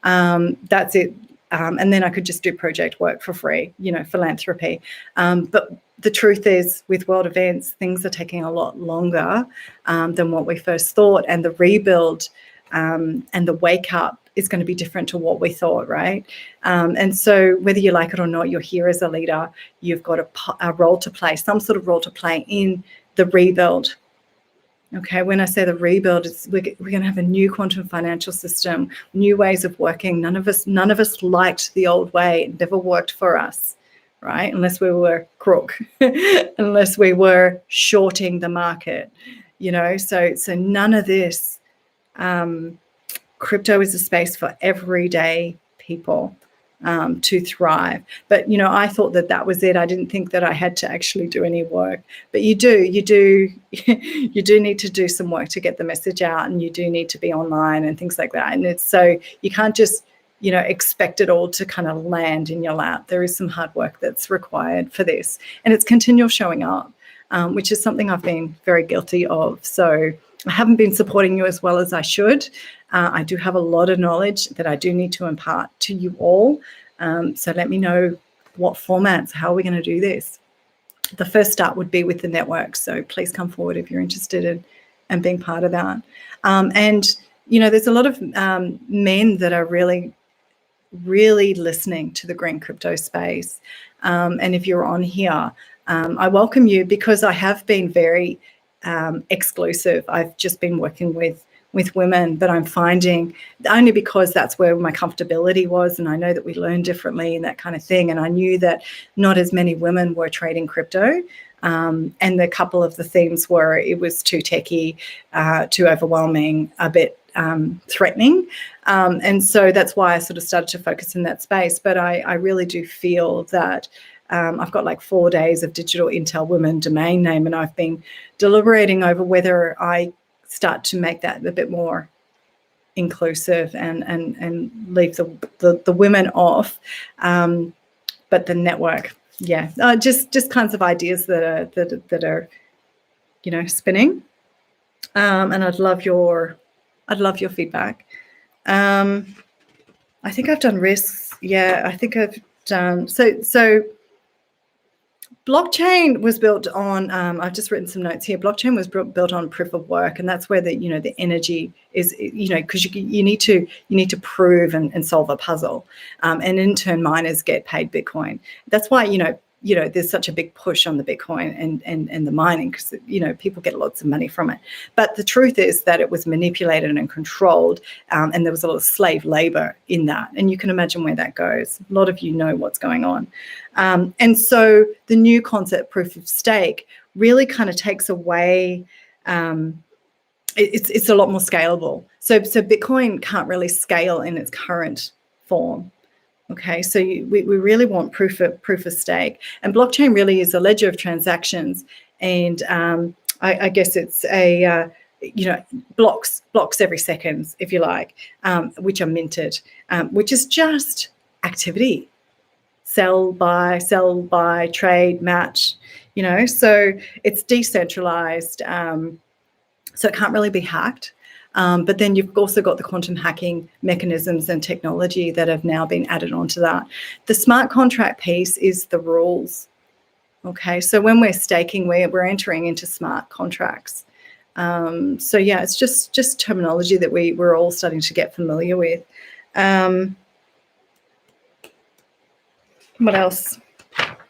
That's it. And then I could just do project work for free, philanthropy. But the truth is, with world events, things are taking a lot longer than what we first thought. And the rebuild and the wake up is going to be different to what we thought, right? And so whether you like it or not, you're here as a leader. You've got a role to play, some sort of role to play in the rebuild. Okay, when I say the rebuild, we're going to have a new quantum financial system, new ways of working. None of us liked the old way. It never worked for us, right? Unless we were crook, unless we were shorting the market, So none of this. Crypto is a space for everyday people to thrive. But, I thought that was it. I didn't think that I had to actually do any work. But you do need to do some work to get the message out, and you do need to be online and things like that. And it's so you can't just, expect it all to kind of land in your lap. There is some hard work that's required for this. And it's continual showing up, which is something I've been very guilty of. So I haven't been supporting you as well as I should. I do have a lot of knowledge that I do need to impart to you all. So let me know what formats, how are we going to do this? The first start would be with the network. So please come forward if you're interested in being part of that. And, there's a lot of men that are really, really listening to the green crypto space. And if you're on here, I welcome you, because I have been very exclusive. I've just been working with women, but I'm finding, only because that's where my comfortability was, and I know that we learn differently and that kind of thing, and I knew that not as many women were trading crypto, and a couple of the themes were it was too techy, too overwhelming, a bit threatening, and so that's why I sort of started to focus in that space. But I really do feel that I've got like 4 days of Digital Intel Women domain name, and I've been deliberating over whether I start to make that a bit more inclusive and leave the women off, but the network, just kinds of ideas that are spinning, and I'd love your feedback. I think I've done risks. I think I've done so. Blockchain was built on, I've just written some notes here. Blockchain was built on proof of work, and that's where the energy is, because you need to prove and solve a puzzle, and in turn miners get paid Bitcoin. That's why there's such a big push on the Bitcoin and the mining, because people get lots of money from it. But the truth is that it was manipulated and controlled, and there was a lot of slave labor in that, and you can imagine where that goes. A lot of you know what's going on. And so the new concept, proof of stake, really kind of takes away, it's a lot more scalable. So Bitcoin can't really scale in its current form. Okay, so we really want proof of stake, and blockchain really is a ledger of transactions, and I guess it's a blocks every second, if you like, which are minted, which is just activity. Sell, buy, trade, match, so it's decentralized, so it can't really be hacked. But then you've also got the quantum hacking mechanisms and technology that have now been added onto that. The smart contract piece is the rules. Okay, so when we're staking, we're entering into smart contracts. So it's just terminology that we're all starting to get familiar with. What else?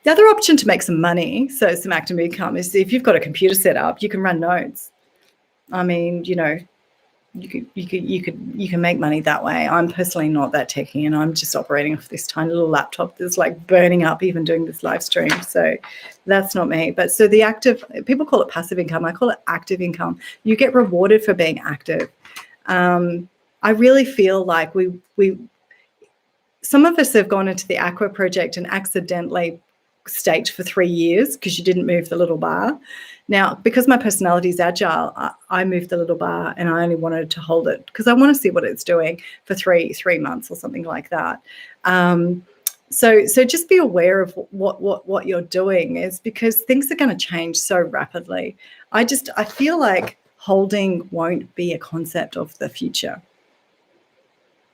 The other option to make some money, so some active income, is if you've got a computer set up, you can run nodes. I mean, you can make money that way. I'm personally not that techy, and I'm just operating off this tiny little laptop that's like burning up even doing this live stream. So that's not me. But so the active, people call it passive income. I call it active income. You get rewarded for being active. I really feel like some of us have gone into the Aqua project and accidentally staked for 3 years because you didn't move the little bar. Now, because my personality is agile, I moved the little bar and I only wanted to hold it because I want to see what it's doing for three months or something like that. So just be aware of what you're doing, is because things are going to change so rapidly. I feel like holding won't be a concept of the future.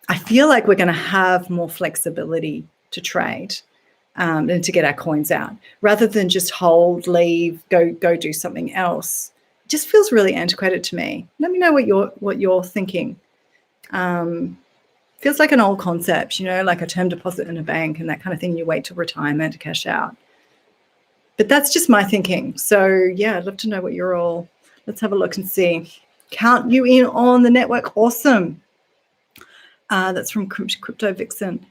I feel like we're going to have more flexibility to trade and to get our coins out, rather than just hold, leave, go do something else. It just feels really antiquated to me. Let me know what you're thinking. Feels like an old concept, like a term deposit in a bank and that kind of thing. You wait till retirement to cash out. But that's just my thinking. So yeah, I'd love to know what you're all. Let's have a look and see. Count you in on the network. Awesome. That's from Crypto Vixen.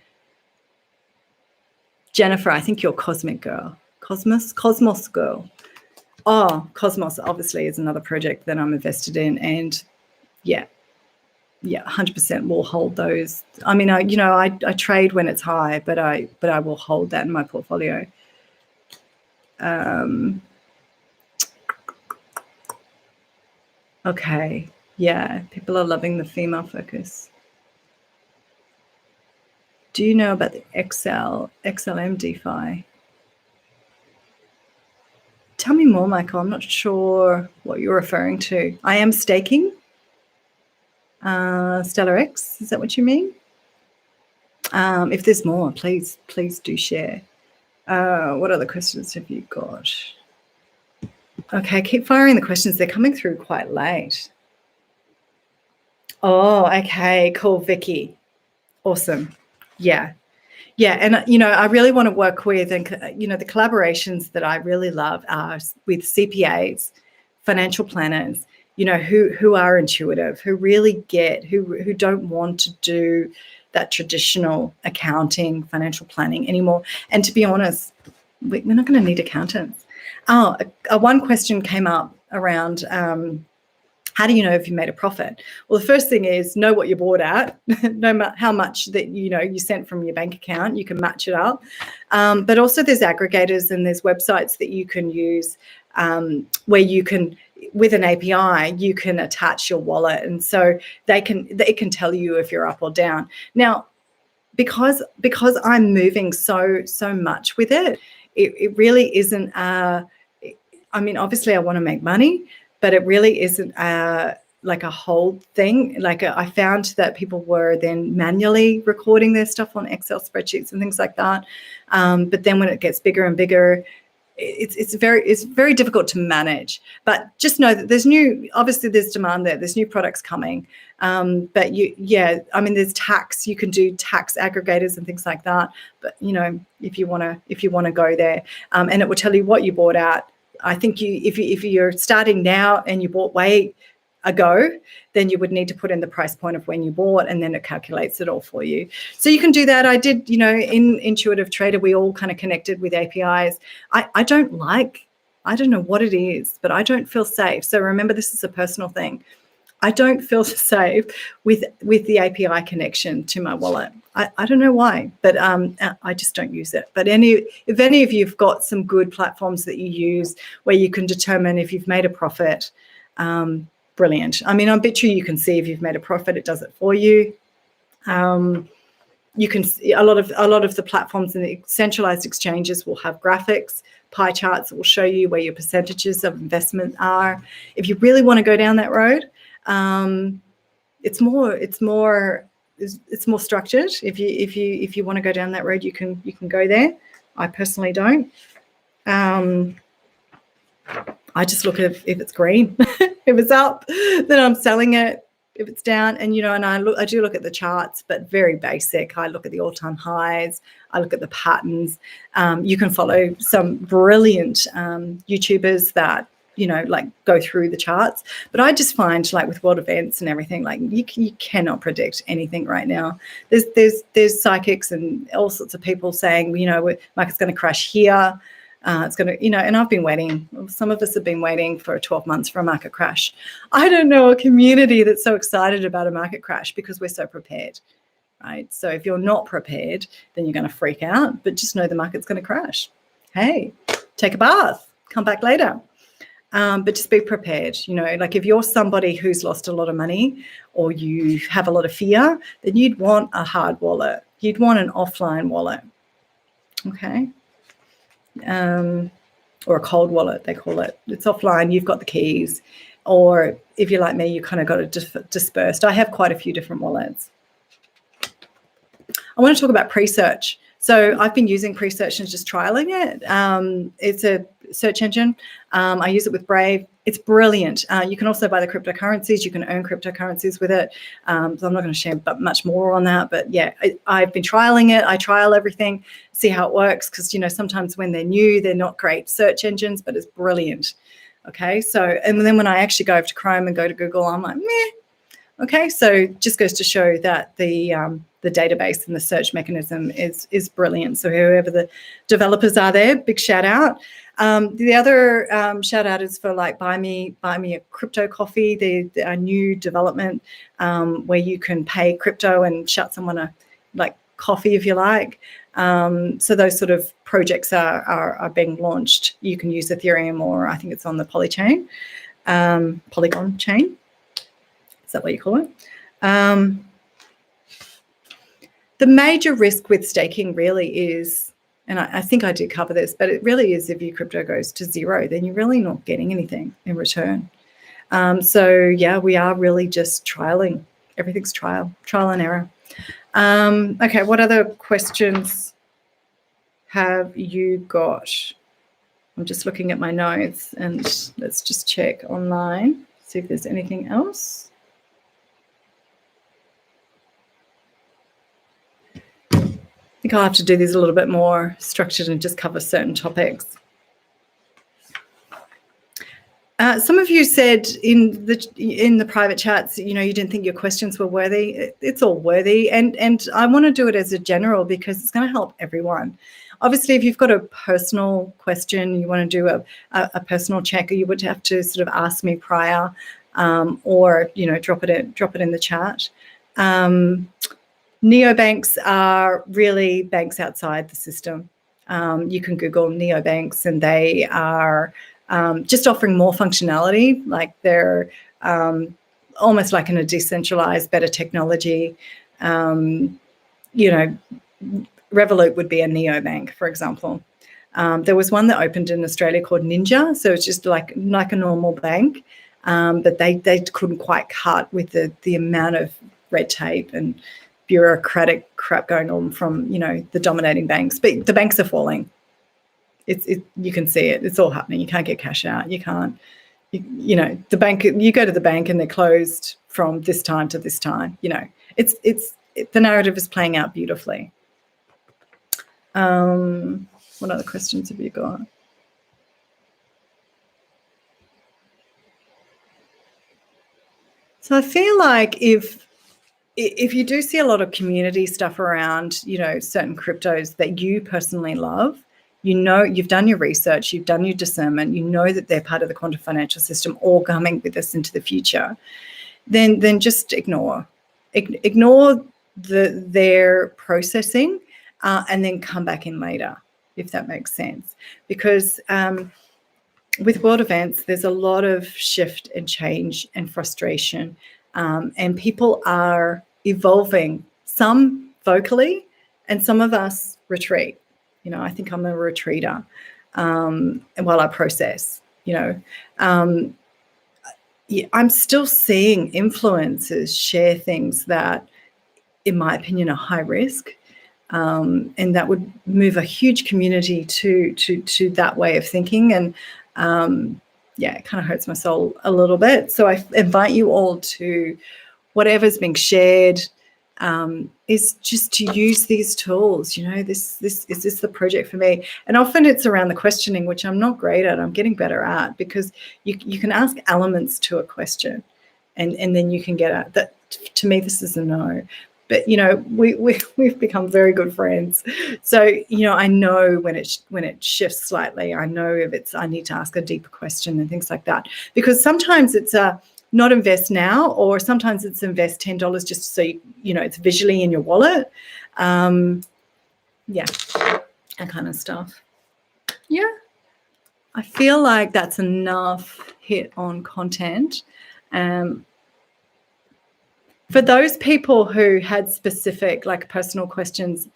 Jennifer, I think you're Cosmic Girl. Cosmos Girl. Oh, Cosmos obviously is another project that I'm invested in, and yeah, 100% will hold those. I mean, I trade when it's high, but I will hold that in my portfolio. Okay, yeah, people are loving the female focus. Do you know about the XLM DeFi? Tell me more, Michael. I'm not sure what you're referring to. I am staking. Stellar X, is that what you mean? If there's more, please do share. What other questions have you got? Okay, keep firing the questions. They're coming through quite late. Oh, okay, cool, Vicky. Awesome. Yeah. And, I really want to work with, and, the collaborations that I really love are with CPAs, financial planners, who are intuitive, who really get, who don't want to do that traditional accounting, financial planning anymore. And to be honest, we're not going to need accountants. One question came up around how do you know if you made a profit? Well, the first thing is know what you bought at, know how much that you sent from your bank account. You can match it up. But also there's aggregators and there's websites that you can use where you can, with an API, you can attach your wallet, and so they can tell you if you're up or down. Now, because I'm moving so much with it, it really isn't. I mean, obviously, I want to make money, but it really isn't like a hold thing. I found that people were then manually recording their stuff on Excel spreadsheets and things like that. But then when it gets bigger and bigger, it's very difficult to manage. But just know that there's demand there. There's new products coming. But there's tax. You can do tax aggregators and things like that. But if you want to go there, and it will tell you what you bought at. I think if you're starting now and you bought way ago, then you would need to put in the price point of when you bought, and then it calculates it all for you. So you can do that. I did, in Intuitive Trader, we all kind of connected with APIs. I don't know what it is, but I don't feel safe. So remember, this is a personal thing. I don't feel safe with the API connection to my wallet. I don't know why, but I just don't use it. But if any of you've got some good platforms that you use where you can determine if you've made a profit, brilliant. I mean, I bet you can see if you've made a profit. It does it for you. You can see a lot of the platforms and the centralized exchanges will have graphics, pie charts that will show you where your percentages of investment are. If you really want to go down that road, it's more structured. If you want to go down that road, you can go there. I personally don't. I just look at if it's green. If it's up, then I'm selling it. If it's down, and I do look at the charts, but very basic. I look at the all-time highs. I look at the patterns. You can follow some brilliant YouTubers that go through the charts. But I just find, with world events and everything, you cannot predict anything right now. There's psychics and all sorts of people saying, market's going to crash here. It's going to, and I've been waiting. Some of us have been waiting for 12 months for a market crash. I don't know a community that's so excited about a market crash because we're so prepared, right? So if you're not prepared, then you're going to freak out, but just know the market's going to crash. Hey, take a bath, come back later. But just be prepared. Like if you're somebody who's lost a lot of money or you have a lot of fear, then you'd want a hard wallet. You'd want an offline wallet. Okay. Or a cold wallet, they call it. It's offline, you've got the keys. Or if you're like me, you kind of got it dispersed. I have quite a few different wallets. I want to talk about pre-search. So I've been using pre-search and just trialing it. It's a search engine. I use it with Brave. It's brilliant. You can also buy the cryptocurrencies. You can earn cryptocurrencies with it. So I'm not going to share much more on that. But yeah, I've been trialing it. I trial everything, see how it works. Because, sometimes when they're new, they're not great search engines, but it's brilliant. Okay, so, and then when I actually go over to Chrome and go to Google, I'm like, meh. Okay, so just goes to show that the database and the search mechanism is brilliant. So whoever the developers are there, big shout out. The other shout out is for like buy me a crypto coffee, the new development where you can pay crypto and shut someone a like coffee if you like. So those sort of projects are being launched. You can use Ethereum or I think it's on the Polygon chain. Is that what you call it? The major risk with staking really is, and I think I did cover this, but it really is if your crypto goes to zero, then you're really not getting anything in return. So yeah, we are really just trialing. Everything's trial and error. Okay, what other questions have you got? I'm just looking at my notes and let's just check online, see if there's anything else. I think I'll have to do these a little bit more structured and just cover certain topics. Some of you said in the private chats, you didn't think your questions were worthy. It's all worthy, and I want to do it as a general because it's going to help everyone. Obviously, if you've got a personal question, you want to do a personal check, you would have to sort of ask me prior, or drop it in the chat. Neobanks are really banks outside the system. You can Google neobanks and they are just offering more functionality, like they're almost like in a decentralized, better technology. Revolut would be a neobank, for example. There was one that opened in Australia called Ninja, so it's just like a normal bank, but they couldn't quite cut with the amount of red tape and bureaucratic crap going on from the dominating banks. But the banks are falling. You can see it. It's all happening. You can't get cash out. You can't. The bank. You go to the bank and they're closed from this time to this time. The narrative is playing out beautifully. What other questions have you got? So I feel like if you do see a lot of community stuff around, certain cryptos that you personally love, you've done your research, you've done your discernment, you know that they're part of the quantum financial system or coming with us into the future, then just ignore their processing and then come back in later, if that makes sense. Because with world events, there's a lot of shift and change and frustration, and people are evolving, some vocally, and some of us retreat. I think I'm a retreater, and while I process, I'm still seeing influencers share things that, in my opinion, are high risk, and that would move a huge community to that way of thinking. And it kind of hurts my soul a little bit. So I invite you all to, whatever's being shared, is just to use these tools. This is this the project for me? And often it's around the questioning, which I'm not great at. I'm getting better at, because you can ask elements to a question, and then you can get at that. To me, this is a no. but we've become very good friends. So I know when it shifts slightly. I know if I need to ask a deeper question and things like that, because sometimes it's not invest now, or sometimes it's invest $10 just so it's visually in your wallet. Yeah, that kind of stuff. Yeah, I feel like that's enough hit on content. For those people who had specific, like, personal questions,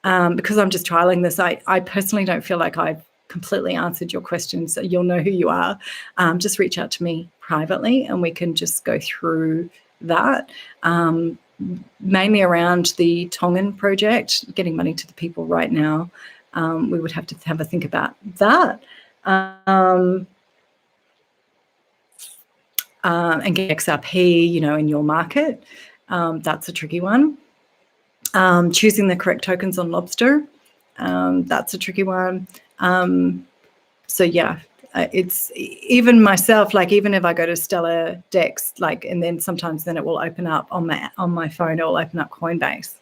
because I'm just trialing this, I personally don't feel like I've completely answered your questions. So you'll know who you are. Just reach out to me privately and we can just go through that. Mainly around the Tongan project, getting money to the people right now. We would have to have a think about that. And get XRP, in your market. That's a tricky one. Choosing the correct tokens on Lobstr, that's a tricky one. So yeah, it's even myself, like, even if I go to Stellar Dex, like, and then sometimes it will open up on my phone, it will open up Coinbase.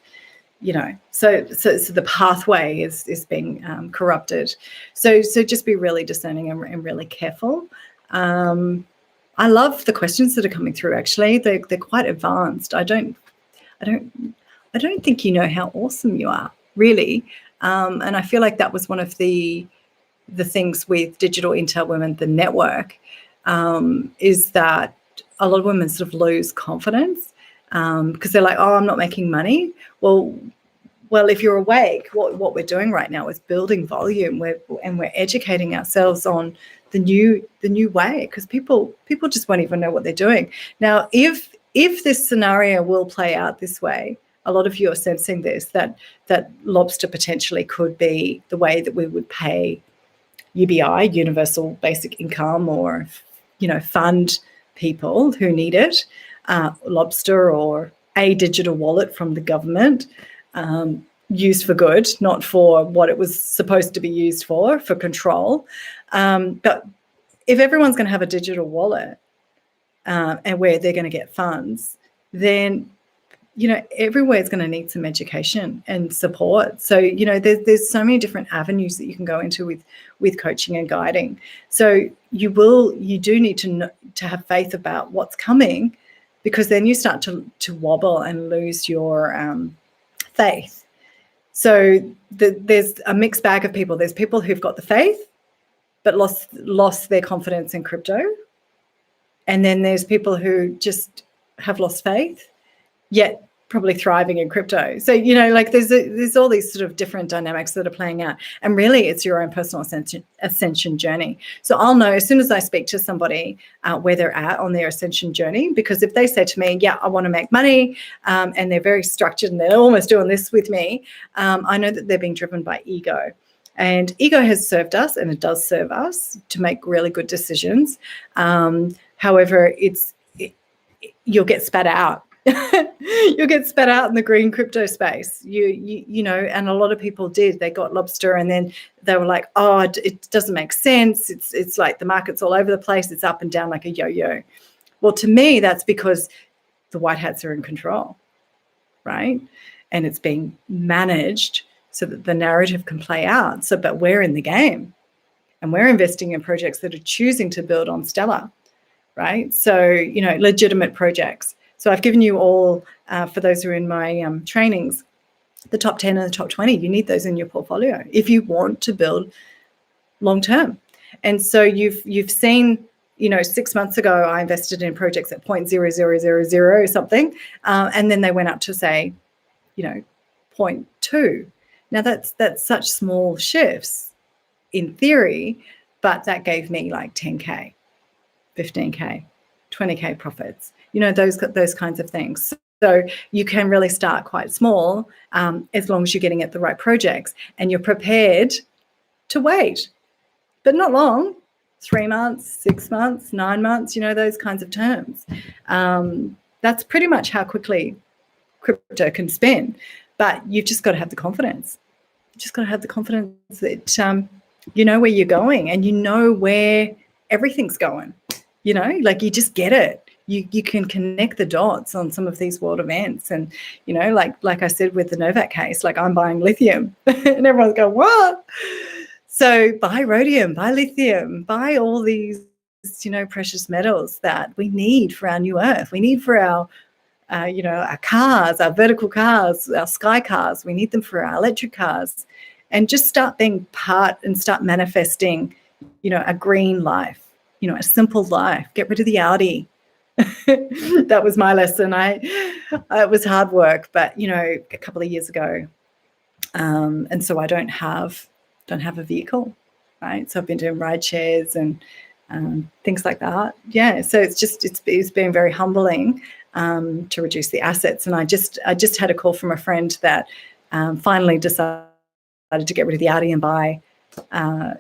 So the pathway is being corrupted. So just be really discerning and really careful. I love the questions that are coming through. Actually, they're quite advanced. I don't think you know how awesome you are, really. And I feel like that was one of the things with Digital Intel Women, the network, is that a lot of women sort of lose confidence because they're like, oh, I'm not making money. Well, if you're awake, what we're doing right now is building volume. We're educating ourselves on the new way, because people just won't even know what they're doing. Now, if this scenario will play out this way, a lot of you are sensing this, that Lobstr potentially could be the way that we would pay UBI, Universal Basic Income, or fund people who need it, Lobstr or a digital wallet from the government, used for good, not for what it was supposed to be used for control. But if everyone's going to have a digital wallet and where they're going to get funds, then everywhere's going to need some education and support. So there's so many different avenues that you can go into with coaching and guiding. So you do need to have faith about what's coming, because then you start to wobble and lose your faith. So there's a mixed bag of people. There's people who've got the faith but lost their confidence in crypto, and then there's people who just have lost faith yet probably thriving in crypto. So there's all these sort of different dynamics that are playing out, and really it's your own personal ascension journey. So I'll know as soon as I speak to somebody where they're at on their ascension journey, because if they say to me, yeah, I want to make money, and they're very structured and they're almost doing this with me, I know that they're being driven by ego. And ego has served us, and it does serve us to make really good decisions. However, you'll get spat out. You'll get spat out in the green crypto space. And a lot of people did. They got Lobstr and then they were like, oh, it doesn't make sense. It's like the market's all over the place. It's up and down like a yo-yo. Well, to me, that's because the white hats are in control, right? And it's being managed so that the narrative can play out. But we're in the game, and we're investing in projects that are choosing to build on Stellar, right? So, legitimate projects. So I've given you all, for those who are in my trainings, the top 10 and the top 20. You need those in your portfolio if you want to build long term. And so you've seen, 6 months ago, I invested in projects at 0.0000 something, and then they went up to, say, 0.2. Now that's such small shifts in theory, but that gave me like 10K, 15K, 20K profits. Those kinds of things. So you can really start quite small, as long as you're getting at the right projects and you're prepared to wait, but not long, 3 months, 6 months, 9 months, those kinds of terms. That's pretty much how quickly crypto can spin, but you've just got to have the confidence. You just got to have the confidence that you know where you're going and you know where everything's going. You just get it. you can connect the dots on some of these world events. And, you know, like I said with the Novak case, like I'm buying lithium and everyone's going, what? So buy rhodium, buy lithium, buy all these, you know, precious metals that we need for our new earth. We need for our, you know, our cars, our vertical cars, our sky cars. We need them for our electric cars. And just start being part and start manifesting, you know, a green life, you know, a simple life. Get rid of the Audi. That was my lesson. It was hard work, but, you know, a couple of years ago. And so I don't have a vehicle, right? So I've been doing ride shares and things like that. Yeah. So it's been very humbling to reduce the assets. And I just had a call from a friend that finally decided to get rid of the Audi and buy,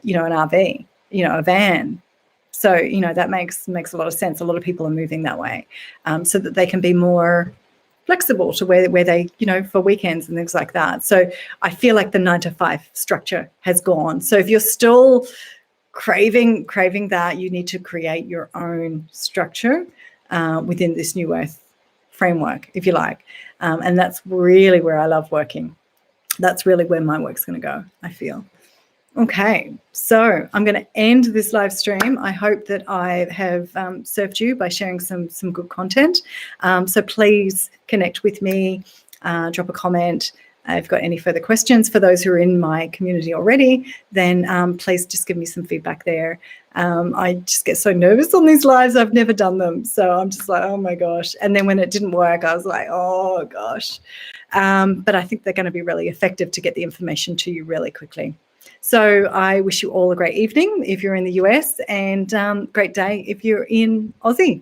you know, an RV, you know, a van. So, you know, that makes a lot of sense. A lot of people are moving that way, so that they can be more flexible to where they, you know, for weekends and things like that. So I feel like the 9-to-5 structure has gone. So if you're still craving that, you need to create your own structure within this new earth framework, if you like. And that's really where I love working. That's really where my work's going to go, I feel. Okay, so I'm going to end this live stream. I hope that I have served you by sharing some good content. So please connect with me, drop a comment. If you've got any further questions for those who are in my community already, then please just give me some feedback there. I just get so nervous on these lives. I've never done them. So I'm just like, oh my gosh. And then when it didn't work, I was like, oh gosh. But I think they're going to be really effective to get the information to you really quickly. So I wish you all a great evening if you're in the US, and great day if you're in Aussie.